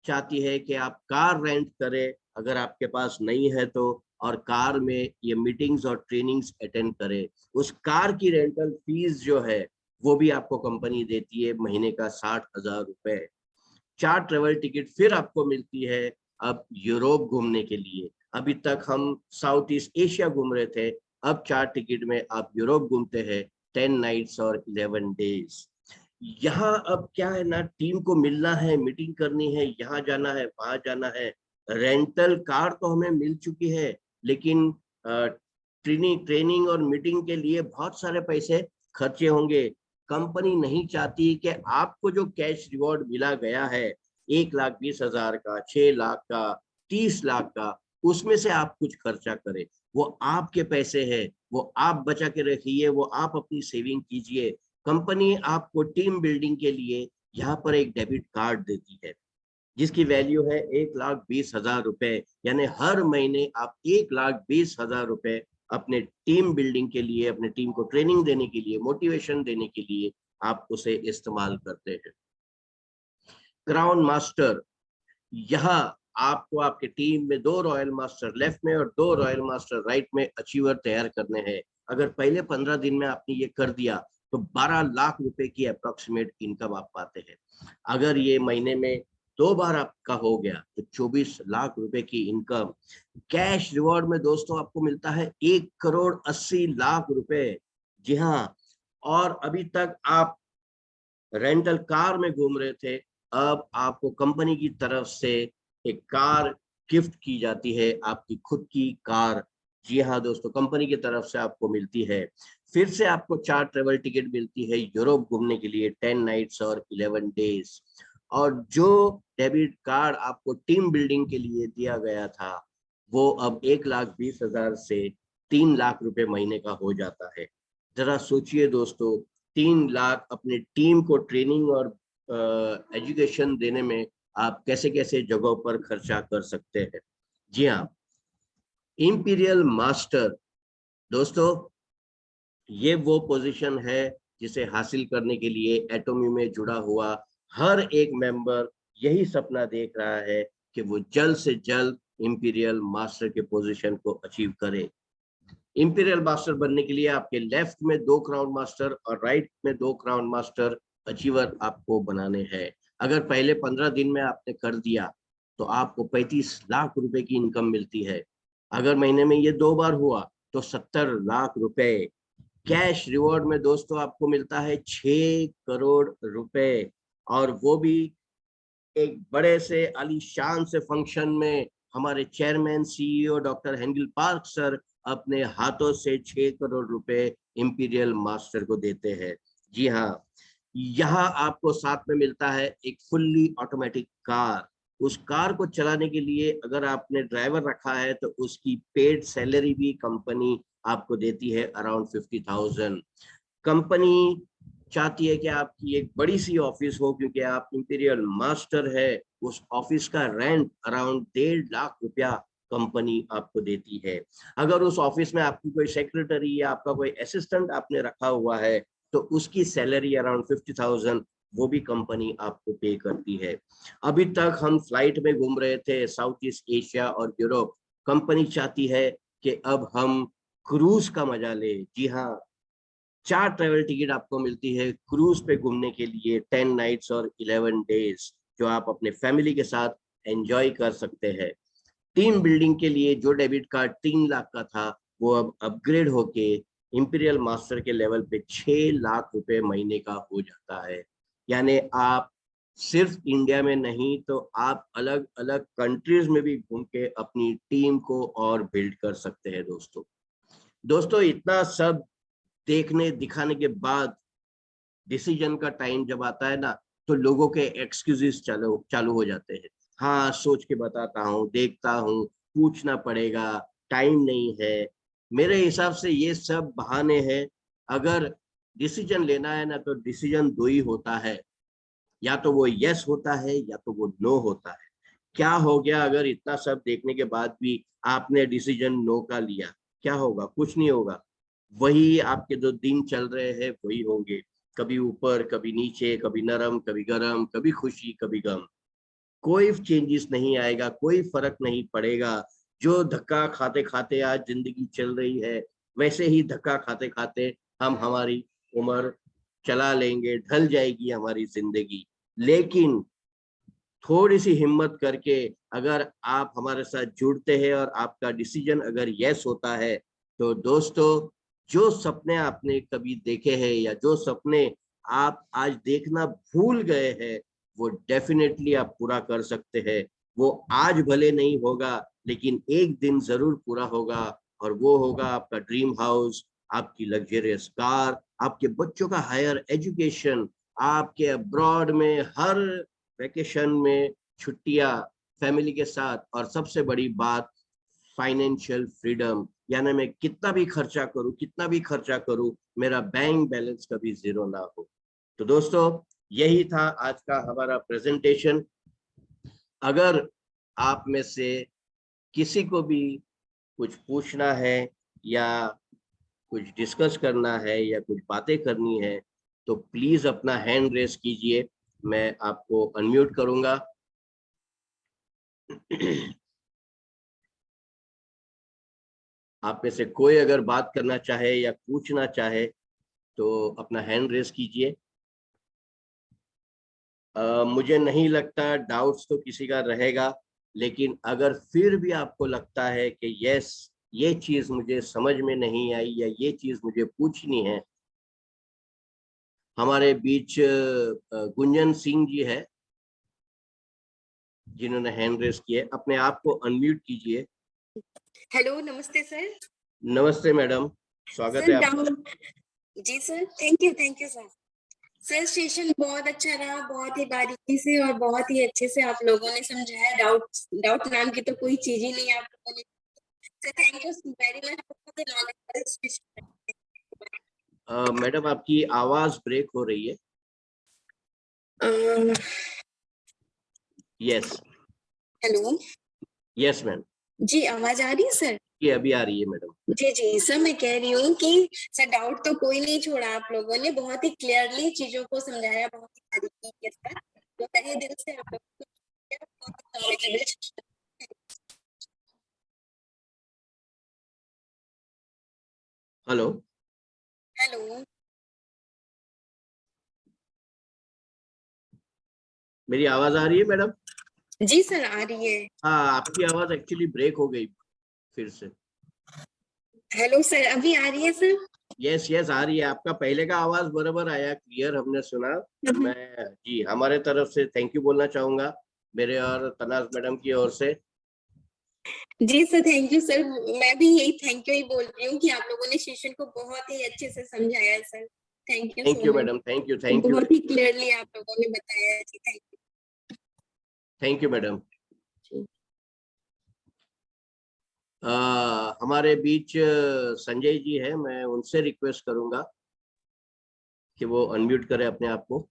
चाहती है कि आप कार रेंट करें अगर आपके पास नहीं है तो, और कार में ये मीटिंग्स और ट्रेनिंग्स अटेंड करें। उस कार की रेंटल फीस जो है वो भी आपको कंपनी देती है महीने का 60,000 रुपए। 4 ट्रेवल टिकट फिर आपको मिलती है अब यूरोप घूमने के लिए। अभी तक हम साउथ ईस्ट एशिया घूम रहे थे, अब 4 टिकट में आप यूरोप घूमते हैं 10 नाइट्स और 11 डेज। यहाँ अब क्या है ना, टीम को मिलना है, मीटिंग करनी है, यहाँ जाना है, वहां जाना है। रेंटल कार तो हमें मिल चुकी है, लेकिन ट्रेनिंग और मीटिंग के लिए बहुत सारे पैसे खर्चे होंगे। कंपनी नहीं चाहती कि आपको जो कैश रिवॉर्ड मिला गया है 1,20,000 का, 6 लाख का, 30 लाख का, उसमें से आप कुछ खर्चा करें। वो आपके पैसे हैं, वो आप बचा के रखिए, वो आप अपनी सेविंग कीजिए। कंपनी आपको टीम बिल्डिंग के लिए यहाँ पर एक डेबिट कार्ड देती है जिसकी वैल्यू है 1,20,000 रुपए। यानी हर महीने आप 1,20,000 रुपए अपने टीम बिल्डिंग के लिए, अपने टीम को ट्रेनिंग देने के लिए, मोटिवेशन देने के लिए आप उसे इस्तेमाल करते हैं। क्राउन मास्टर, यहाँ आपको आपके टीम में 2 रॉयल मास्टर लेफ्ट में और 2 रॉयल मास्टर राइट में अचीवर तैयार करने हैं। अगर पहले 15 दिन में आपने ये कर दिया तो 12 लाख रुपए की अप्रोक्सीमेट इनकम आप पाते हैं। अगर ये महीने में 2 बार आपका हो गया तो 24 लाख रुपए की इनकम। कैश रिवॉर्ड में दोस्तों आपको मिलता है 1,80,00,000 रुपए। जी हाँ, और अभी तक आप रेंटल कार में घूम रहे थे, अब आपको कंपनी की तरफ से एक कार गिफ्ट की जाती है आपकी खुद की कार। जी हाँ दोस्तों, कंपनी की तरफ से आपको मिलती है। फिर से आपको 4 ट्रेवल टिकट मिलती है यूरोप घूमने के लिए, 10 नाइट्स और 11 डेज। और जो डेबिट कार्ड आपको टीम बिल्डिंग के लिए दिया गया था, वो अब 1,20,000 से 3 लाख रुपए महीने का हो जाता है। जरा सोचिए दोस्तों, 3 लाख अपने टीम को ट्रेनिंग और एजुकेशन देने में आप कैसे कैसे जगहों पर खर्चा कर सकते हैं। जी हाँ, इंपीरियल मास्टर दोस्तों, ये वो पोजीशन है जिसे हासिल करने के लिए एटोमी में जुड़ा हुआ हर एक मेंबर यही सपना देख रहा है कि वो जल्द से जल्द इंपीरियल मास्टर के पोजीशन को अचीव करे। इंपीरियल मास्टर बनने के लिए आपके लेफ्ट में 2 क्राउन मास्टर और राइट में 2 क्राउन मास्टर अचीवर आपको बनाने हैं। अगर पहले 15 दिन में आपने कर दिया तो आपको 35 लाख रुपए की इनकम मिलती है। अगर महीने में ये 2 बार हुआ तो 70 लाख रुपए कैश रिवॉर्ड में दोस्तों आपको मिलता है। 6 करोड़ रुपए, और वो भी एक बड़े से आलीशान से फंक्शन में हमारे chairman CEO doctor Hengel Park sir अपने हाथों से 6 करोड़ रुपए इंपीरियल मास्टर को देते हैं। जी हाँ, यहाँ आपको साथ में मिलता है एक फुल्ली ऑटोमेटिक कार। उस कार को चलाने के लिए अगर आपने ड्राइवर रखा है तो उसकी पेड सैलरी भी कंपनी आपको देती है अराउंड 50,000। कंपनी चाहती है कि आपकी एक बड़ी सी ऑफिस हो, क्योंकि आप इंपीरियल मास्टर है। उस ऑफिस का रेंट अराउंड 1.5 लाख रुपया कंपनी आपको देती है। अगर उस ऑफिस में आपकी कोई सेक्रेटरी या आपका कोई असिस्टेंट आपने रखा हुआ है तो उसकी सैलरी अराउंड 50,000 वो भी कंपनी आपको पे करती है। अभी तक हम फ्लाइट में घूम रहे थे साउथ ईस्ट एशिया और यूरोप। कंपनी चाहती है कि अब हम क्रूज का मजा ले। जी हाँ, 4 ट्रेवल टिकट आपको मिलती है क्रूज पे घूमने के लिए, 10 नाइट्स और 11 डेज, जो आप अपने फैमिली के साथ एंजॉय कर सकते हैं। टीम बिल्डिंग के लिए जो डेबिट कार्ड 3 लाख का था वो अब अपग्रेड होके इंपीरियल मास्टर के लेवल पे 6 लाख रुपए महीने का हो जाता है। यानी आप सिर्फ इंडिया में नहीं तो आप अलग अलग कंट्रीज में भी घूम के अपनी टीम को और बिल्ड कर सकते हैं। दोस्तों दोस्तों इतना सब देखने दिखाने के बाद डिसीजन का टाइम जब आता है ना, तो लोगों के एक्सक्यूजेस चालू चालू हो जाते हैं। हाँ, सोच के बताता हूँ, देखता हूँ, पूछना पड़ेगा, टाइम नहीं है। मेरे हिसाब से ये सब बहाने हैं। अगर डिसीजन लेना है ना तो डिसीजन 2 ही होता है, या तो वो यस होता है या तो वो नो होता है। क्या हो गया अगर इतना सब देखने के बाद भी आपने डिसीजन नो का लिया? क्या होगा? कुछ नहीं होगा। वही आपके जो दिन चल रहे हैं वही होंगे, कभी ऊपर कभी नीचे, कभी नरम कभी गरम, कभी खुशी कभी गम। कोई चेंजेस नहीं आएगा, कोई फर्क नहीं पड़ेगा। जो धक्का खाते खाते आज जिंदगी चल रही है, वैसे ही धक्का खाते खाते हम हमारी उम्र चला लेंगे, ढल जाएगी हमारी जिंदगी। लेकिन थोड़ी सी हिम्मत करके अगर आप हमारे साथ जुड़ते हैं और आपका डिसीजन अगर यस होता है, तो दोस्तों जो सपने आपने कभी देखे हैं या जो सपने आप आज देखना भूल गए हैं, वो डेफिनेटली आप पूरा कर सकते हैं। वो आज भले नहीं होगा लेकिन एक दिन जरूर पूरा होगा, और वो होगा आपका ड्रीम हाउस, आपकी लग्जरियस कार, आपके बच्चों का हायर एजुकेशन, आपके अब्रॉड में हर वेकेशन में छुट्टियां फैमिली के साथ, और सबसे बड़ी बात फाइनेंशियल फ्रीडम। यानी मैं कितना भी खर्चा करूं, कितना भी खर्चा करूं, मेरा बैंक बैलेंस कभी जीरो ना हो। तो दोस्तों यही था आज का हमारा प्रेजेंटेशन। अगर आप में से किसी को भी कुछ पूछना है या कुछ डिस्कस करना है या कुछ बातें करनी है तो प्लीज अपना हैंड रेस कीजिए, मैं आपको अनम्यूट करूंगा। आप में से कोई अगर बात करना चाहे या पूछना चाहे तो अपना हैंड रेस कीजिए। मुझे नहीं लगता डाउट्स तो किसी का रहेगा, लेकिन अगर फिर भी आपको लगता है कि यस ये चीज मुझे समझ में नहीं आई या ये चीज मुझे पूछनी है, हमारे बीच गुंजन सिंह जी है। जिन्होंने हैंड रेस किए, अपने आप को अनम्यूट कीजिए। हेलो, नमस्ते सर। नमस्ते मैडम, स्वागत है आपका। जी sir, thank you sir. Sir session बहुत अच्छा रहा, बहुत ही बारीकी से और बहुत ही अच्छे से आप लोगों ने समझाया। डाउट नाम की तो कोई चीज ही नहीं आप लोगों ने। Sir thank you very much. Madam आपकी आवाज ब्रेक हो रही है। यस हेलो, यस मैम, जी आवाज आ रही है सर? ये अभी आ रही है मैडम। जी सर, मैं कह रही हूँ कि सर डाउट तो कोई नहीं छोड़ा, आप लोगों ने बहुत ही क्लियरली चीजों को समझाया, बहुत ही बारीकी के साथ। तो तहे दिल से आप लोगों को हेलो हेलो, मेरी आवाज आ रही है मैडम? जी सर आ रही है। हाँ, आपकी आवाज एक्चुअली ब्रेक हो गई फिर से। हेलो सर, अभी आ रही है सर? यस यस आ रही है, आपका पहले का आवाज बराबर आया, क्लियर हमने सुना। मैं जी हमारे तरफ से थैंक यू बोलना चाहूंगा, मेरे और तनाज मैडम की ओर से। जी सर, थैंक यू सर। मैं भी यही थैंक यू ही बोल रही हूँ कि आप लोगों ने सेशन को बहुत ही अच्छे से समझाया है sir. Thank you thank so you much. Madam, thank you बहुत ही क्लियरली आप लोगों ने बताया है जी। Thank you madam. हमारे बीच संजय जी है, मैं उनसे रिक्वेस्ट करूंगा कि वो अनम्यूट करें अपने आप को।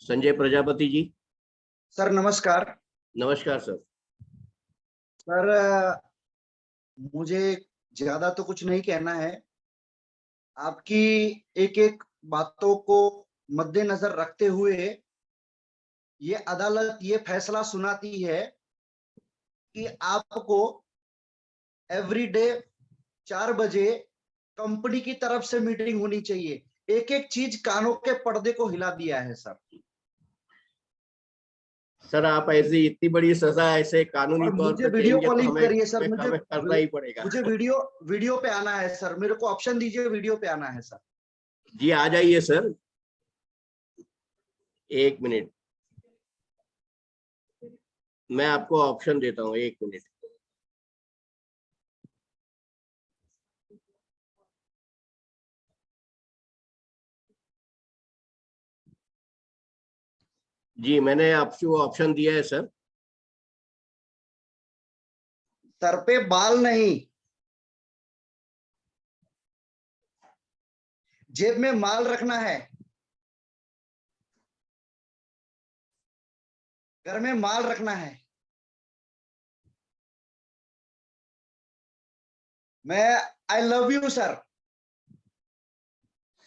संजय प्रजापति जी। सर नमस्कार। नमस्कार सर। सर मुझे ज्यादा तो कुछ नहीं कहना है। आपकी एक एक बातों को मद्देनजर रखते हुए ये अदालत ये फैसला सुनाती है कि आपको एवरीडे 4 बजे कंपनी की तरफ से मीटिंग होनी चाहिए। एक एक चीज कानों के पर्दे को हिला दिया है सर। सर आप ऐसी इतनी बड़ी सजा ऐसे कानूनी तौर मुझे पे वीडियो देंगे तो कॉलिंग हमें करिए सर। हमें करना ही पड़ेगा। मुझे वीडियो पे आना है सर। मेरे को ऑप्शन दीजिए, वीडियो पे आना है सर। जी आ जाइए सर, 1 मिनट मैं आपको ऑप्शन देता हूँ, 1 मिनट। जी मैंने आपको ऑप्शन दिया है सर। सर पे बाल नहीं, जेब में माल रखना है, घर में माल रखना है। मैं I love you sir.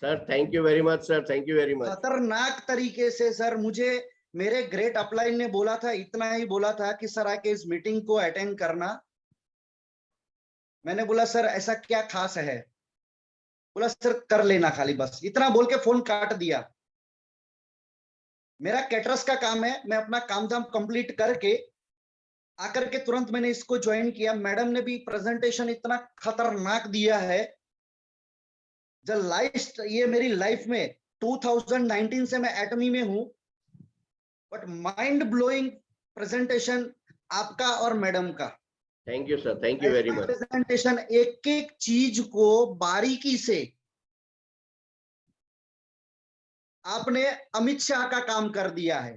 Sir thank you very much sir, thank you very much. खतरनाक तरीके से सर मुझे मेरे ग्रेट अपलाइन ने बोला था, इतना ही बोला था कि सर आके इस मीटिंग को अटेंड करना। मैंने बोला सर ऐसा क्या खास है? बोला सर कर लेना खाली, बस इतना बोल के फोन काट दिया। मेरा कैटरस का काम है, मैं अपना काम धाम कंप्लीट करके आकर के तुरंत मैंने इसको ज्वाइन किया। मैडम ने भी प्रेजेंटेशन इतना खतरनाक दिया है। जब ये मेरी लाइफ में 2019 से मैं एटमी में हूं, बट माइंड ब्लोइंग प्रेजेंटेशन आपका और मैडम का। Thank you sir, thank you very much. Presentation एक एक चीज को बारीकी से आपने अमित शाह का काम कर दिया है।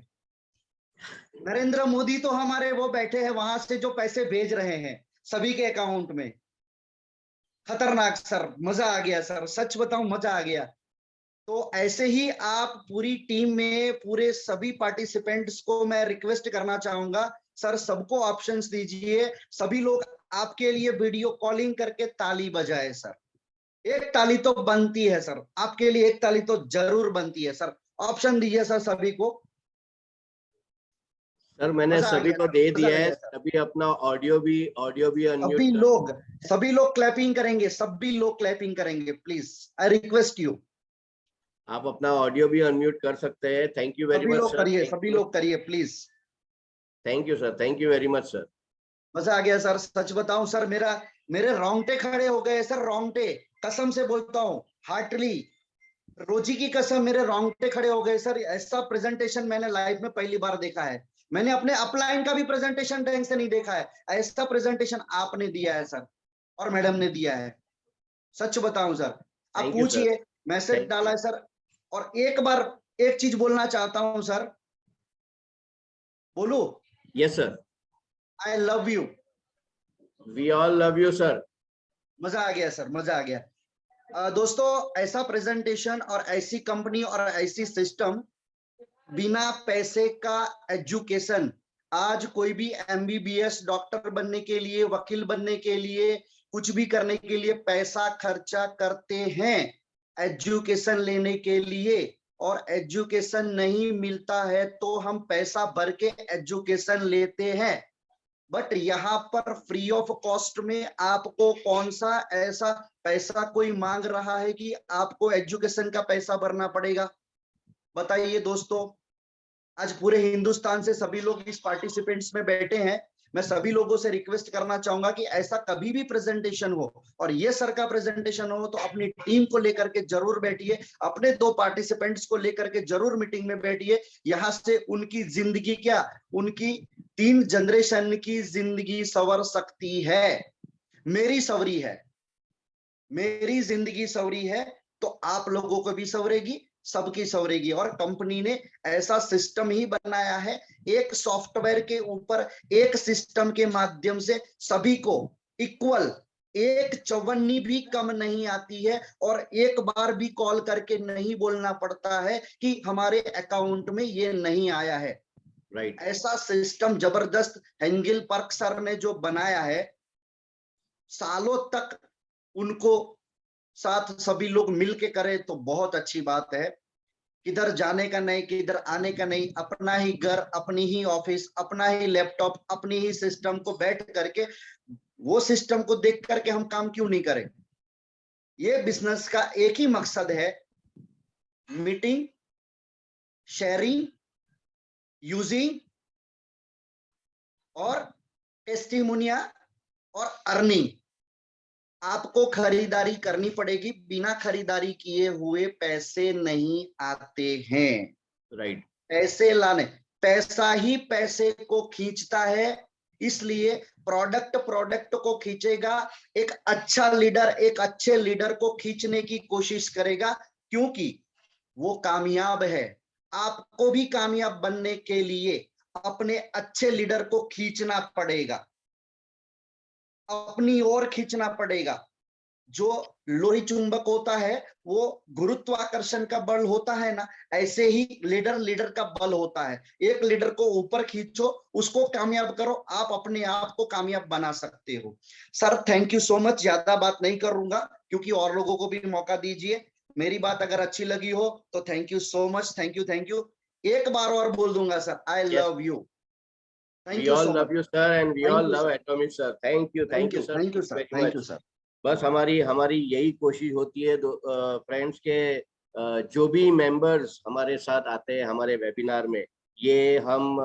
नरेंद्र मोदी तो हमारे वो बैठे हैं वहां से जो पैसे भेज रहे हैं सभी के अकाउंट में। खतरनाक सर, मजा आ गया सर, सच बताऊं मजा आ गया। तो ऐसे ही आप पूरी टीम में पूरे सभी पार्टिसिपेंट्स को मैं रिक्वेस्ट करना चाहूंगा सर, सबको ऑप्शंस दीजिए। सभी लोग आपके लिए वीडियो कॉलिंग करके ताली बजाए सर। एक ताली तो बनती है सर, आपके लिए एक ताली तो जरूर बनती है सर। ऑप्शन दीजिए सर सभी को। सर मैंने सभी को दे दिया है, अभी अपना ऑडियो भी अनम्यूट सभी लोग क्लैपिंग करेंगे, सभी लोग क्लैपिंग करेंगे, प्लीज आई रिक्वेस्ट यू। आप अपना ऑडियो भी अनम्यूट कर सकते हैं। Thank you very much sir. सभी लोग करिए please. Thank you sir, thank you very much sir. मजा आ गया सर, सच बताऊं सर, मेरे रोंगटे खड़े हो गए सर, रोंगटे, कसम से बोलता हूं, हार्टली। रोजी की कसम मेरे रोंगटे खड़े हो गए सर। ऐसा प्रेजेंटेशन मैंने लाइफ में पहली बार देखा है। मैंने अपने अपलाइन का भी प्रेजेंटेशन ढंग से नहीं देखा है। ऐसा प्रेजेंटेशन आपने दिया है सर और मैडम ने दिया है। सच बताऊं सर, आप Thank you, sir. पूछिए, मैसेज Thank डाला है सर। और एक बार एक चीज बोलना चाहता हूं सर, बोलू? Yes, sir. I love you. We all love you, sir. मजा आ गया सर, मजा आ गया। दोस्तों, ऐसा प्रेजेंटेशन और ऐसी कंपनी और ऐसी सिस्टम, बिना पैसे का एजुकेशन, आज कोई भी एमबीबीएस डॉक्टर बनने के लिए, वकील बनने के लिए, कुछ भी करने के लिए पैसा खर्चा करते हैं एजुकेशन लेने के लिए, और एजुकेशन नहीं मिलता है तो हम पैसा भर के एजुकेशन लेते हैं। बट यहाँ पर फ्री ऑफ कॉस्ट में आपको कौन सा ऐसा पैसा कोई मांग रहा है कि आपको एजुकेशन का पैसा भरना पड़ेगा? बताइए दोस्तों। आज पूरे हिंदुस्तान से सभी लोग इस पार्टिसिपेंट्स में बैठे हैं। मैं सभी लोगों से रिक्वेस्ट करना चाहूंगा कि ऐसा कभी भी प्रेजेंटेशन हो और ये सर का प्रेजेंटेशन हो तो अपनी टीम को लेकर के जरूर बैठिए, अपने 2 पार्टिसिपेंट्स को लेकर के जरूर मीटिंग में बैठिए। यहाँ से उनकी जिंदगी क्या, उनकी 3 जनरेशन की जिंदगी संवर सकती है। मेरी सवरी है, मेरी जिंदगी सवरी है तो आप लोगों को भी सवरेगी, सबकी सवरेगी। और कंपनी ने ऐसा सिस्टम ही बनाया है, एक सॉफ्टवेयर के ऊपर एक सिस्टम के माध्यम से सभी को इक्वल, एक चवन्नी भी कम नहीं आती है और एक बार भी कॉल करके नहीं बोलना पड़ता है कि हमारे अकाउंट में ये नहीं आया है। Right. ऐसा सिस्टम जबरदस्त हेंगिल पर्क सर ने जो बनाया है, सालों तक उनको साथ सभी लोग मिलके करें तो बहुत अच्छी बात है। किधर जाने का नहीं, किधर आने का नहीं, अपना ही घर, अपनी ही ऑफिस, अपना ही लैपटॉप, अपनी ही सिस्टम को बैठ करके, वो सिस्टम को देख करके हम काम क्यों नहीं करें? ये बिजनेस का एक ही मकसद है, मीटिंग, शेयरिंग, यूजिंग और टेस्टिमोनिया और अर्निंग। आपको खरीदारी करनी पड़ेगी, बिना खरीदारी किए हुए पैसे नहीं आते हैं। Right. पैसे लाने, पैसा ही पैसे को खींचता है, इसलिए प्रोडक्ट को खींचेगा। एक अच्छा लीडर एक अच्छे लीडर को खींचने की कोशिश करेगा क्योंकि वो कामयाब है। आपको भी कामयाब बनने के लिए अपने अच्छे लीडर को खींचना पड़ेगा, अपनी ओर खींचना पड़ेगा। जो लोही चुंबक होता है वो गुरुत्वाकर्षण का बल होता है ना, ऐसे ही लीडर का बल होता है। एक लीडर को ऊपर खींचो, उसको कामयाब करो, आप अपने आप को कामयाब बना सकते हो। Sir thank you so much. ज्यादा बात नहीं करूंगा क्योंकि और लोगों को भी मौका दीजिए। मेरी बात अगर अच्छी लगी हो तो thank you so much, thank you, thank you. एक बार और बोल दूंगा sir, I love you. We all love you, sir, and we all love Atomic, sir. Thank you, sir. Thank you sir, Very thank you much. Sir. बस हमारी यही कोशिश होती है फ्रेंड्स के जो भी मेंबर्स हमारे साथ आते हैं हमारे वेबिनार में, ये हम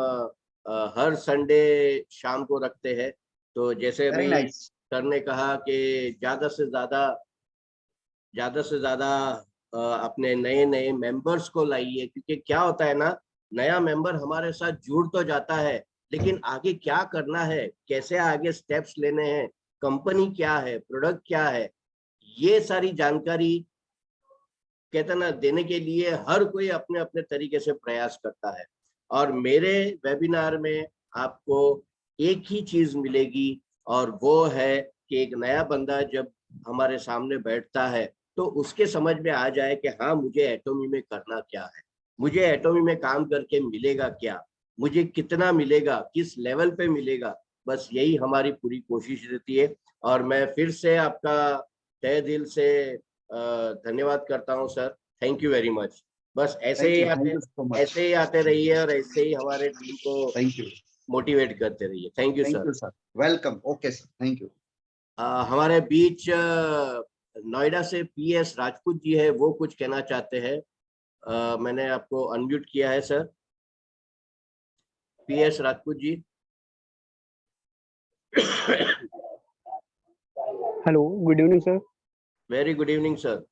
हर संडे शाम को रखते हैं। तो जैसे अभी सर ने कहा कि ज्यादा से ज्यादा अपने नए मेंबर्स को लाइए, क्योंकि क्या होता है ना, नया मेंबर हमारे साथ जुड़ तो जाता है लेकिन आगे क्या करना है, कैसे आगे स्टेप्स लेने हैं, कंपनी क्या है, प्रोडक्ट क्या है, ये सारी जानकारी कहते ना देने के लिए हर कोई अपने अपने तरीके से प्रयास करता है। और मेरे वेबिनार में आपको एक ही चीज मिलेगी और वो है कि एक नया बंदा जब हमारे सामने बैठता है तो उसके समझ में आ जाए कि हाँ, मुझे एटॉमी में करना क्या है, मुझे एटॉमी में काम करके मिलेगा क्या, मुझे कितना मिलेगा, किस लेवल पे मिलेगा। बस यही हमारी पूरी कोशिश रहती है। और मैं फिर से आपका तहे दिल से धन्यवाद करता हूं sir. Thank you very much. बस ऐसे ही आते रहिए और ऐसे ही हमारे टीम को मोटिवेट करते रहिए। Thank you sir. Welcome. Okay sir, thank you. हमारे बीच नोएडा से PS राजपूत जी है, वो कुछ कहना चाहते हैं। मैंने आपको अनम्यूट किया है sir. PS Rajput ji. Hello, good evening sir. Very good evening sir.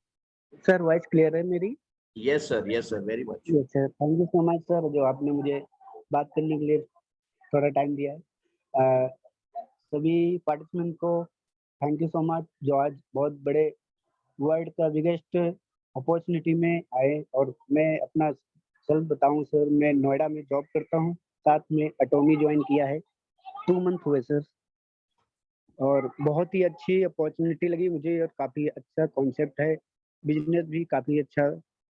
Sir voice clear है मेरी? Yes sir, very much. Yes sir, thank you so much sir, जो आपने मुझे बात करने के लिए थोड़ा टाइम दिया है। सभी पार्टिसिपेंट को थैंक यू सो मच, जो आज बहुत बड़े वर्ल्ड का बिगेस्ट अपॉर्चुनिटी में आए। और मैं अपना सेल्फ बताऊं सर, मैं नोएडा में जॉब करता हूं, साथ में एटॉमी ज्वाइन किया है, 2 मंथ हुए सर। और बहुत ही अच्छी अपॉर्चुनिटी लगी मुझे, और काफ़ी अच्छा कॉन्सेप्ट है, बिजनेस भी काफ़ी अच्छा।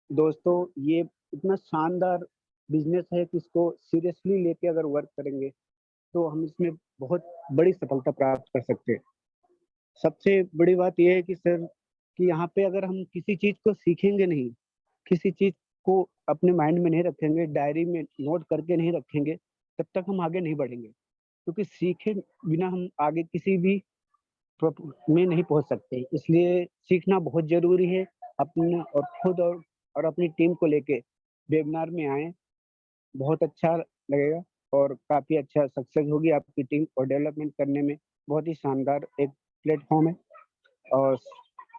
दोस्तों, ये इतना शानदार बिजनेस है कि इसको सीरियसली लेके अगर वर्क करेंगे तो हम इसमें बहुत बड़ी सफलता प्राप्त कर सकते हैं। सबसे बड़ी बात यह है कि सर, कि यहाँ पे अगर हम किसी चीज़ को सीखेंगे नहीं, किसी चीज़ को अपने माइंड में नहीं रखेंगे, डायरी में नोट करके नहीं रखेंगे, तब तक हम आगे नहीं बढ़ेंगे। क्योंकि सीखे बिना हम आगे किसी भी में नहीं पहुंच सकते। इसलिए सीखना बहुत जरूरी है। अपना और खुद और अपनी टीम को लेके वेबिनार में आए, बहुत अच्छा लगेगा और काफ़ी अच्छा सक्सेस होगी आपकी टीम, और डेवलपमेंट करने में बहुत ही शानदार एक प्लेटफॉर्म है। और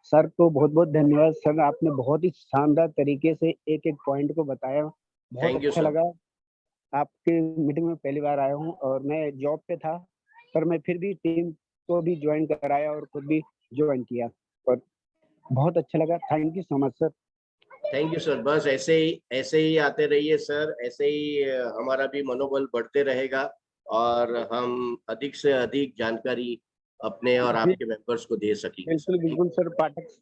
सर को बहुत बहुत धन्यवाद सर, आपने बहुत ही शानदार तरीके से एक एक पॉइंट को बताया, बहुत थैंक यू अच्छा सर। लगा। आपके मीटिंग में पहली बार आया हूँ और मैं जॉब पे था, पर मैं फिर भी टीम को भी ज्वाइन कराया और खुद भी ज्वाइन किया, और बहुत अच्छा लगा। Thank you so much sir. Thank you sir, बस ऐसे ही आते रहिए सर, ऐसे ही हमारा भी मनोबल बढ़ते रहेगा और हम अधिक से अधिक जानकारी अपने और आपके मेंबर्स को दे सकेंगे सर। बिल्कुल बिल्कुल सर,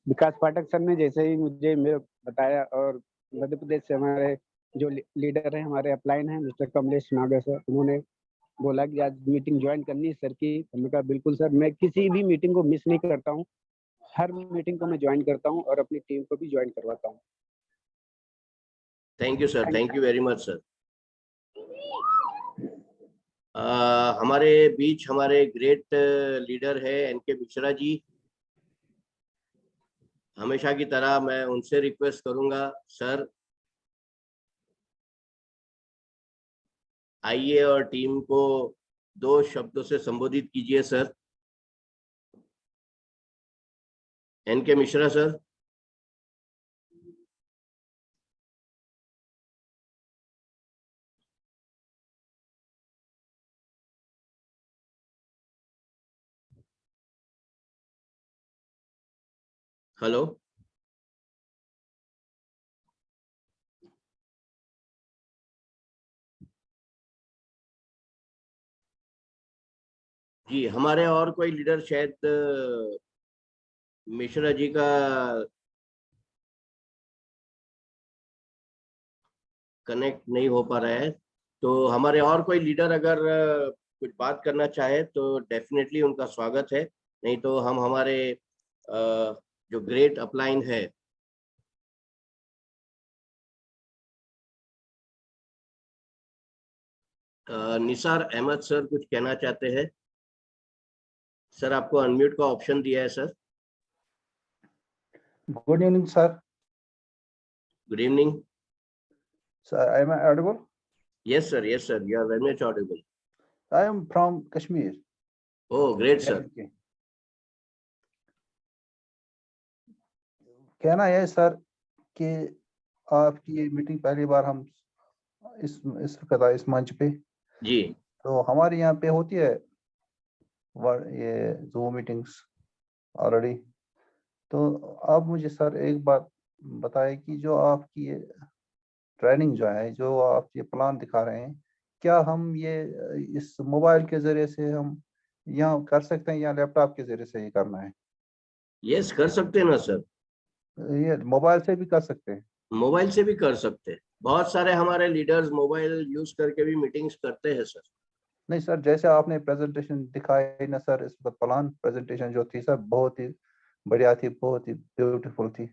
विकास पाठक सर ने जैसे ही मुझे मेरे बताया, और मध्य प्रदेश से हमारे जो लीडर है, हमारे अपलाइन है मिस्टर कमलेश नागर सर, उन्होंने बोला कि आज मीटिंग ज्वाइन करनी है सर की। हमने कहा बिल्कुल सर, मैं किसी भी मीटिंग को मिस नहीं करता हूँ, हर मीटिंग को मैं ज्वाइन करता हूँ और अपनी टीम को भी ज्वाइन करवाता हूँ। Thank you sir, thank you very much sir. हमारे बीच हमारे ग्रेट लीडर है एनके मिश्रा जी। हमेशा की तरह मैं उनसे रिक्वेस्ट करूंगा, सर आइए और टीम को 2 शब्दों से संबोधित कीजिए sir. NK Mishra sir. Hello. जी, हमारे और कोई लीडर शायद मिश्रा जी का कनेक्ट नहीं हो पा रहा है, तो हमारे और कोई लीडर अगर कुछ बात करना चाहे तो डेफिनेटली उनका स्वागत है। नहीं तो हम हमारे जो ग्रेट अपलाइन है निसार अहमद सर कुछ कहना चाहते हैं। सर आपको अनम्यूट का ऑप्शन दिया है sir. Good evening, sir. Good evening. Sir, am I audible? Yes sir, you are very much audible. I am from Kashmir. Oh great sir. Okay. कहना यह है सर कि आपकी ये मीटिंग पहली बार हम इस मंच पे, जी तो हमारे यहाँ पे होती है ये Zoom मीटिंग्स ऑलरेडी। तो आप मुझे सर एक बात बताएं कि जो आपकी ये ट्रेनिंग जो है, जो आप ये प्लान दिखा रहे हैं, क्या हम ये इस मोबाइल के जरिए से हम यहाँ कर सकते हैं या लैपटॉप के जरिए से ही करना है? यस कर सकते हैं ना सर, ये मोबाइल से भी कर सकते हैं? मोबाइल से भी कर सकते हैं। बहुत सारे हमारे लीडर्स मोबाइल यूज करके भी मीटिंग्स करते हैं सर। नहीं सर, जैसे आपने प्रेजेंटेशन दिखाई ना सर, इस प्लान प्रेजेंटेशन जो थी सर, बहुत ही बढ़िया थी, बहुत ही ब्यूटीफुल थी।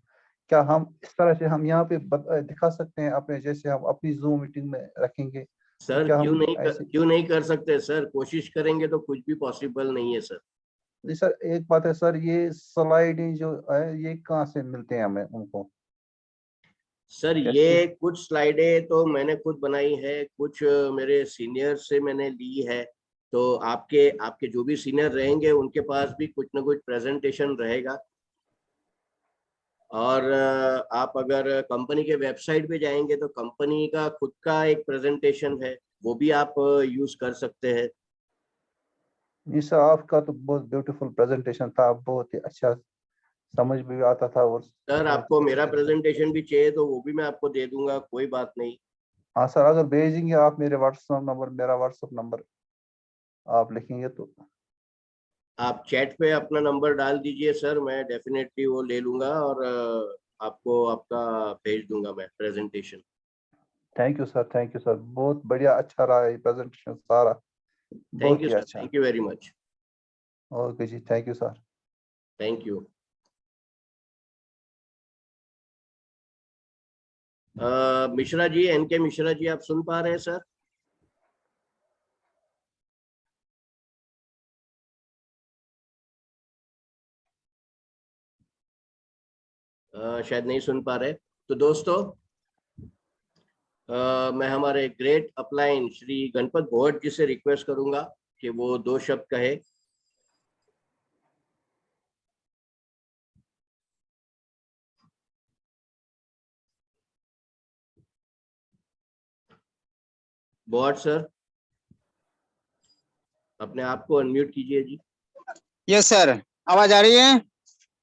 क्या हम इस तरह से हम यहाँ पे दिखा सकते हैं अपने, जैसे हम अपनी जूम मीटिंग में रखेंगे, तो सर क्या हम ऐसे? क्यों नहीं कर सकते सर, कोशिश करेंगे तो कुछ भी पॉसिबल नहीं है सर। नहीं सर, एक बात है सर, ये स्लाइडें जो है ये कहाँ से मिलते हैं हमें उनको? सर कैसे? ये कुछ स्लाइडें तो मैंने खुद बनाई है, कुछ मेरे सीनियर से मैंने ली है। तो आपके आपके जो भी सीनियर रहेंगे उनके पास भी कुछ ना कुछ प्रेजेंटेशन रहेगा। और आप अगर कंपनी के वेबसाइट पे जाएंगे तो कंपनी का खुद का एक प्रेजेंटेशन है, वो भी आप यूज कर सकते हैं। जी सर, आपका तो बहुत ब्यूटीफुल प्रेजेंटेशन था, बहुत ही अच्छा समझ भी आता था। और सर आपको मेरा प्रेजेंटेशन भी चाहिए तो वो भी मैं आपको दे दूंगा, कोई बात नहीं। हाँ सर, अगर भेजेंगे आप मेरे व्हाट्सएप नंबर, मेरा व्हाट्सएप नंबर आप लिखेंगे तो। आप चैट पे अपना नंबर डाल दीजिए सर, मैं डेफिनेटली वो ले लूंगा और आपको आपका भेज दूंगा मैं presentation. Thank you sir, thank you sir, बहुत बढ़िया, अच्छा रहा ये प्रेजेंटेशन सारा, थैंक बहुत यू ही सर, अच्छा। Thank you very much. Okay जी, thank you sir. Thank you. Mishra ji, NK Mishra ji, आप सुन पा रहे हैं सर? शायद नहीं सुन पा रहे। तो दोस्तों, मैं हमारे ग्रेट अपलाइन श्री गणपत भोट जी से रिक्वेस्ट करूंगा कि वो 2 शब्द कहे। भोट सर, अपने आप को अनम्यूट कीजिए जी। यस सर, आवाज आ रही है?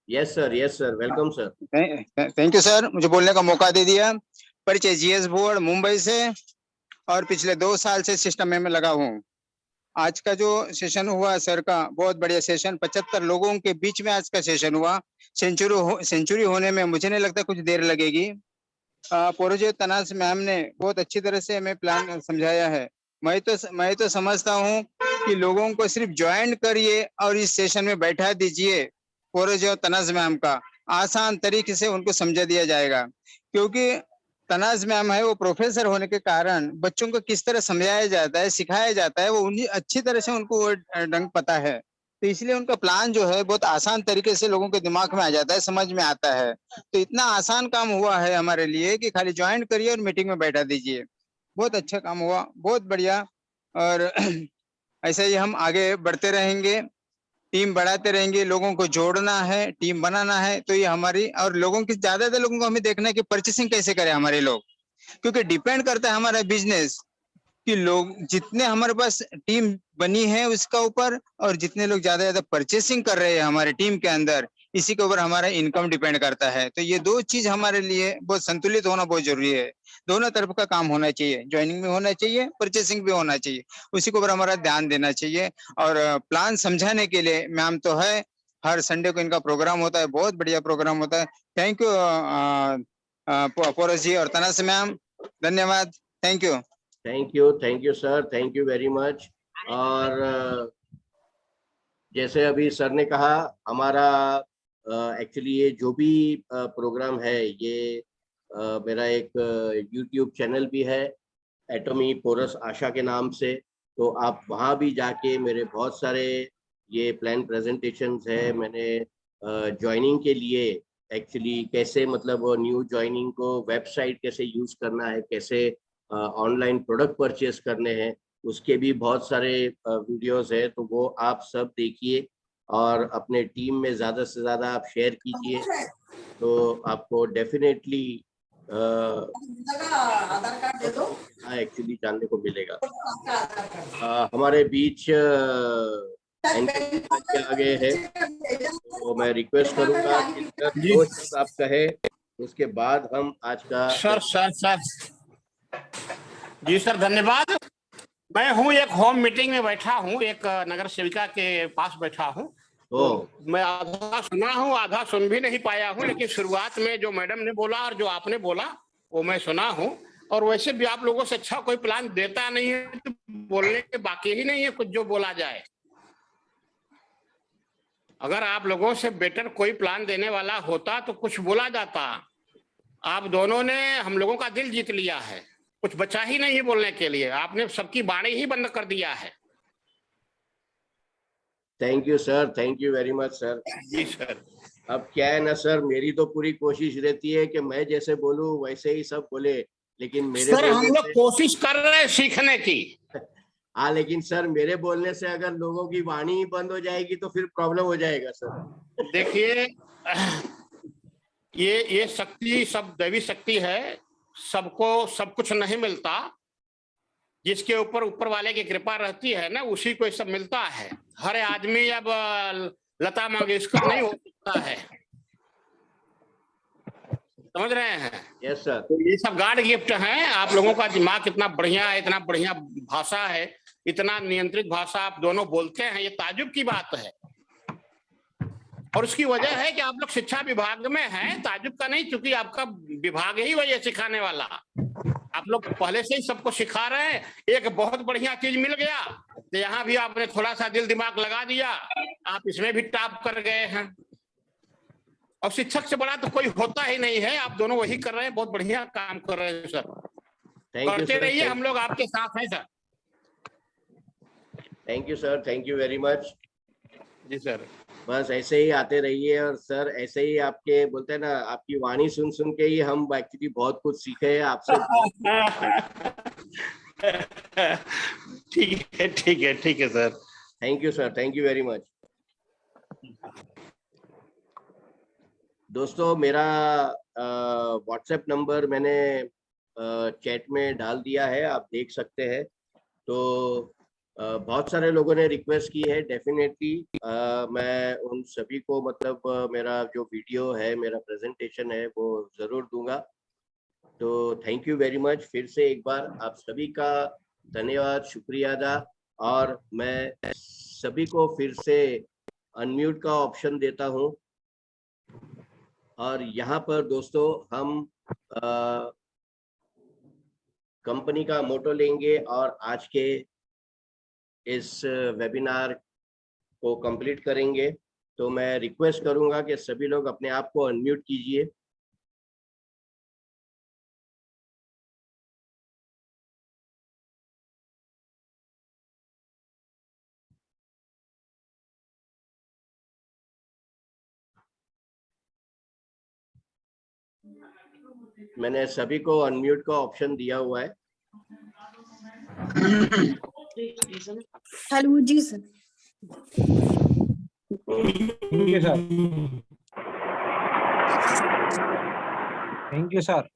Yes sir, welcome sir. Thank you sir, मुझे बोलने का मौका दे दिया। परिचय जीएस बोर्ड मुंबई से, और पिछले 2 साल से सिस्टम में लगा हूँ। आज का जो सेशन हुआ सर का, बहुत बढ़िया सेशन, 75 लोगों के बीच में आज का सेशन हुआ। सेंचुरी होने में मुझे नहीं लगता कुछ देर लगेगी। पोरोजे तनास मैम ने बहुत अच्छी तरह से हमें प्लान समझाया है। मैं तो समझता हूँ कि लोगों को सिर्फ ज्वाइन करिए और इस सेशन में बैठा दीजिए। पोरोजे तनाज मैम का आसान तरीके से उनको समझा दिया जाएगा, क्योंकि तनाज मैम है वो प्रोफेसर होने के कारण बच्चों को किस तरह समझाया जाता है, सिखाया जाता है, वो उन्हें अच्छी तरह से उनको वो ढंग पता है। तो इसलिए उनका प्लान जो है बहुत आसान तरीके से लोगों के दिमाग में आ जाता है, समझ में आता है। तो इतना आसान काम हुआ है हमारे लिए कि खाली ज्वाइन करिए और मीटिंग में बैठा दीजिए। बहुत अच्छा काम हुआ, बहुत बढ़िया। और ऐसे ही हम आगे बढ़ते रहेंगे, टीम बढ़ाते रहेंगे, लोगों को जोड़ना है, टीम बनाना है। तो ये हमारी, और लोगों की, ज्यादातर लोगों को हमें देखना है कि परचेसिंग कैसे करें हमारे लोग, क्योंकि डिपेंड करता है हमारा बिजनेस कि लोग जितने हमारे पास टीम बनी है उसका ऊपर, और जितने लोग ज्यादा परचेसिंग कर रहे हैं हमारे टीम के अंदर, इसी के ऊपर हमारा इनकम डिपेंड करता है। तो ये 2 चीज हमारे लिए बहुत संतुलित होना बहुत जरूरी है। दोनों तरफ का काम होना चाहिए, ज्वाइनिंग भी होना चाहिए, परचेसिंग भी होना चाहिए, उसी के ऊपर हमारा ध्यान देना चाहिए। और प्लान समझाने के लिए मैम तो है, हर संडे को इनका प्रोग्राम होता है, बहुत बढ़िया प्रोग्राम होता है। थैंक यू पोरस जी और तनस मैम, धन्यवाद, thank you. Thank you sir, thank you very much. और जैसे अभी सर ने कहा, हमारा एक्चुअली ये जो भी प्रोग्राम है, ये मेरा एक यूट्यूब चैनल भी है, एटॉमी पोरस आशा के नाम से। तो आप वहाँ भी जाके मेरे बहुत सारे ये प्लान प्रेजेंटेशंस है। मैंने ज्वाइनिंग के लिए एक्चुअली कैसे, मतलब न्यू ज्वाइनिंग को वेबसाइट कैसे यूज करना है, कैसे ऑनलाइन प्रोडक्ट परचेस करने हैं, उसके भी बहुत सारे वीडियोस है। तो वो आप सब देखिए और अपने टीम में ज़्यादा से ज़्यादा आप शेयर कीजिए, तो आपको डेफिनेटली आधार कार्ड दे दो। एक्चुअली जानने को मिलेगा। हमारे बीच के आगे है, तो मैं रिक्वेस्ट करूंगा कि सर 2 शब्द आप कहे, उसके बाद हम आज का सर जी सर, धन्यवाद। मैं हूँ एक होम मीटिंग में बैठा हूँ, एक नगर सेविका के पास बैठा हूँ। तो मैं आधा सुना हूँ, आधा सुन भी नहीं पाया हूँ, लेकिन शुरुआत में जो मैडम ने बोला और जो आपने बोला वो मैं सुना हूँ। और वैसे भी आप लोगों से अच्छा कोई प्लान देता नहीं है, तो बोलने के बाकी ही नहीं है कुछ जो बोला जाए। अगर आप लोगों से बेटर कोई प्लान देने वाला होता तो कुछ बोला जाता। आप दोनों ने हम लोगों का दिल जीत लिया है, कुछ बचा ही नहीं है बोलने के लिए, आपने सबकी बाणी ही बंद कर दिया है। Thank you sir, thank you very much sir. जी सर। अब क्या है ना सर, मेरी तो पूरी कोशिश रहती है कि मैं जैसे बोलूं वैसे ही सब बोले, लेकिन मेरे सर हम लोग से कोशिश कर रहे हैं सीखने की। हाँ, लेकिन सर मेरे बोलने से अगर लोगों की वाणी ही बंद हो जाएगी तो फिर प्रॉब्लम हो जाएगा सर। देखिए, ये शक्ति सब दैवी शक्ति है, सबको सब कुछ नहीं मिलता। जिसके ऊपर वाले की कृपा रहती है ना, उसी को सब मिलता है। हर आदमी अब लता मंगेशकर नहीं हो सकता है, समझ रहे हैं? Yes sir. तो ये सब गॉड गिफ्ट हैं। आप लोगों का दिमाग कितना बढ़िया है, इतना बढ़िया भाषा है, इतना नियंत्रित भाषा आप दोनों बोलते हैं, ये ताजुब की बात है। और उसकी वजह है कि आप लोग शिक्षा विभाग में हैं, ताजुब का नहीं, क्योंकि आपका विभाग ही वही है सिखाने वाला। आप लोग पहले से ही सबको सिखा रहे हैं। एक बहुत बढ़िया चीज मिल गया तो यहाँ भी आपने थोड़ा सा दिल दिमाग लगा दिया, आप इसमें भी टॉप कर गए हैं। और शिक्षक से बड़ा तो कोई होता ही नहीं है। आप दोनों वही कर रहे हैं, बहुत बढ़िया काम कर रहे हैं सर। करते रहिए, हम लोग आपके साथ हैं sir. Thank you sir, thank you very much. जी सर। बस ऐसे ही आते रहिए। और सर ऐसे ही आपके बोलते हैं ना, आपकी वाणी सुन सुन के ही हम एक्चुअली बहुत कुछ सीखे हैं आपसे। ठीक है ठीक है ठीक है sir. Thank you sir, thank you very much. दोस्तों मेरा व्हाट्सएप नंबर मैंने चैट में डाल दिया है, आप देख सकते हैं। तो बहुत सारे लोगों ने रिक्वेस्ट की है, डेफिनेटली मैं उन सभी को मतलब मेरा जो वीडियो है, मेरा प्रेजेंटेशन है, वो जरूर दूंगा। तो थैंक यू वेरी मच। फिर से एक बार आप सभी का धन्यवाद, शुक्रिया अदा। और मैं सभी को फिर से अनम्यूट का ऑप्शन देता हूं। और यहाँ पर दोस्तों हम कंपनी का मोटो लेंगे और आज के इस वेबिनार को कंप्लीट करेंगे। तो मैं रिक्वेस्ट करूंगा कि सभी लोग अपने आप को अनम्यूट कीजिए। मैंने सभी को अनम्यूट का ऑप्शन दिया हुआ है। हेलो जी sir. Thank you sir. Thank you sir.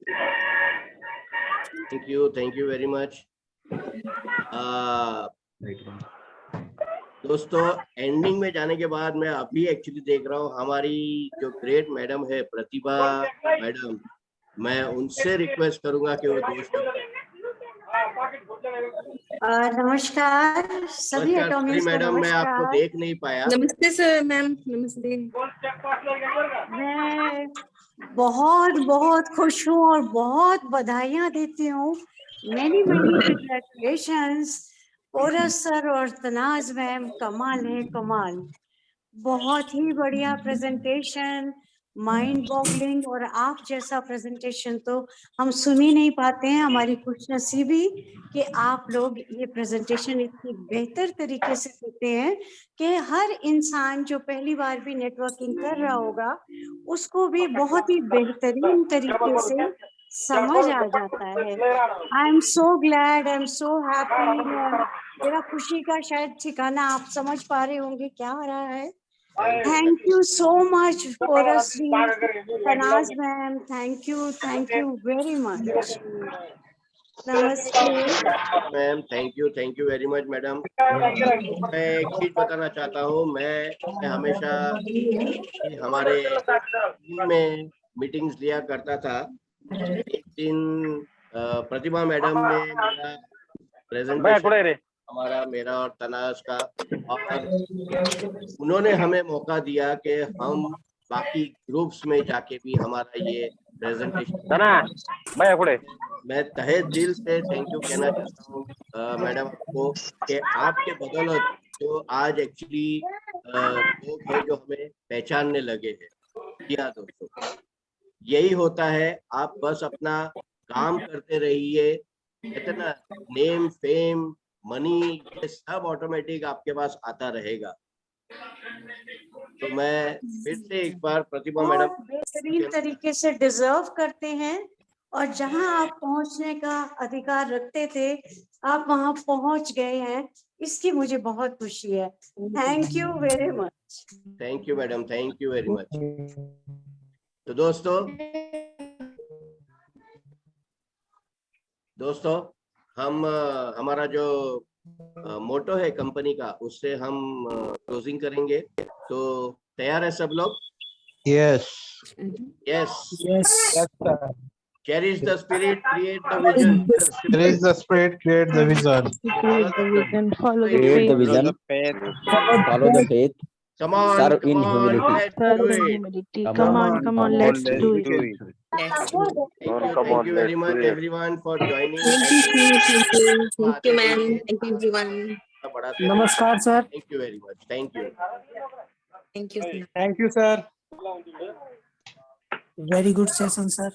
Thank you very much. दोस्तों एंडिंग में जाने के बाद मैं अभी एक्चुअली देख रहा हूँ हमारी जो ग्रेट मैडम है प्रतिभा मैडम, मैं उनसे रिक्वेस्ट करूंगा कि वो दोस्तों नमस्कार सभी एटॉमिक्स को मैडम, मैं आपको देख नहीं पाया। नमस्ते सर। मैम नमस्ते। मैं बहुत बहुत खुश हूँ और बहुत बधाइयाँ देती हूँ। मैनी कंग्रेचुलेशंस पोरस सर और तनाज मैम, कमाल है कमाल। बहुत ही बढ़िया प्रेजेंटेशन, माइंड बॉगलिंग। और आप जैसा प्रेजेंटेशन तो हम सुन ही नहीं पाते हैं। हमारी खुशनसीबी कि आप लोग ये प्रेजेंटेशन इतनी बेहतर तरीके से देते हैं कि हर इंसान जो पहली बार भी नेटवर्किंग कर रहा होगा उसको भी बहुत ही बेहतरीन तरीके से समझ आ जाता है। I am so glad, I am so happy. मेरा खुशी का शायद ठिकाना आप समझ पा रहे होंगे क्या हो रहा है। Thank you so much, Porus ji, Tanaz ma'am. Thank you very much. नमस्ते ma'am, thank you very much madam. मैं एक चीज बताना चाहता हूँ, मैं हमेशा हमारे टीम में मीटिंग्स लिया करता था। एक दिन प्रतिभा मैडम ने मेरा प्रेजेंटेशन हमारा मेरा और तनाज का, और उन्होंने हमें मौका दिया कि हम बाकी ग्रुप्स में जाके भी हमारा ये प्रेजेंटेशन। मैं तहे दिल से थैंक यू कहना चाहता हूँ मैडम आपको कि आपके बदौलत जो आज एक्चुअली लोग हैं जो हमें पहचानने लगे हैं। जी हाँ दोस्तों, यही होता है। आप बस अपना काम करते रहिए, कहते ना नेम फेम मनी ये सब ऑटोमेटिक आपके पास आता रहेगा। तो मैं फिर से एक बार प्रतिभा मैडम बेहतरीन तरीके से डिजर्व करते हैं और जहां आप पहुंचने का अधिकार रखते थे आप वहां पहुंच गए हैं, इसकी मुझे बहुत खुशी है। Thank you very much. Thank you madam, thank you very much. तो दोस्तों हम हमारा जो मोटो है कंपनी का, उससे हम क्लोजिंग करेंगे। तो तैयार है सब लोग? Yes yes. Cherish the spirit, create the vision. Cherish the spirit, create the vision. Create the vision, follow the Create the faith. vision, follow the faith, Come on, serve come in on, humility. let's Serve do in it. humility. Come on, let's do it. Thank you very much everyone for joining. Thank you, ma'am. Thank you, everyone. नमस्कार sir. Thank you very much. Thank you. Thank you. Thank you, sir. Very good session, sir.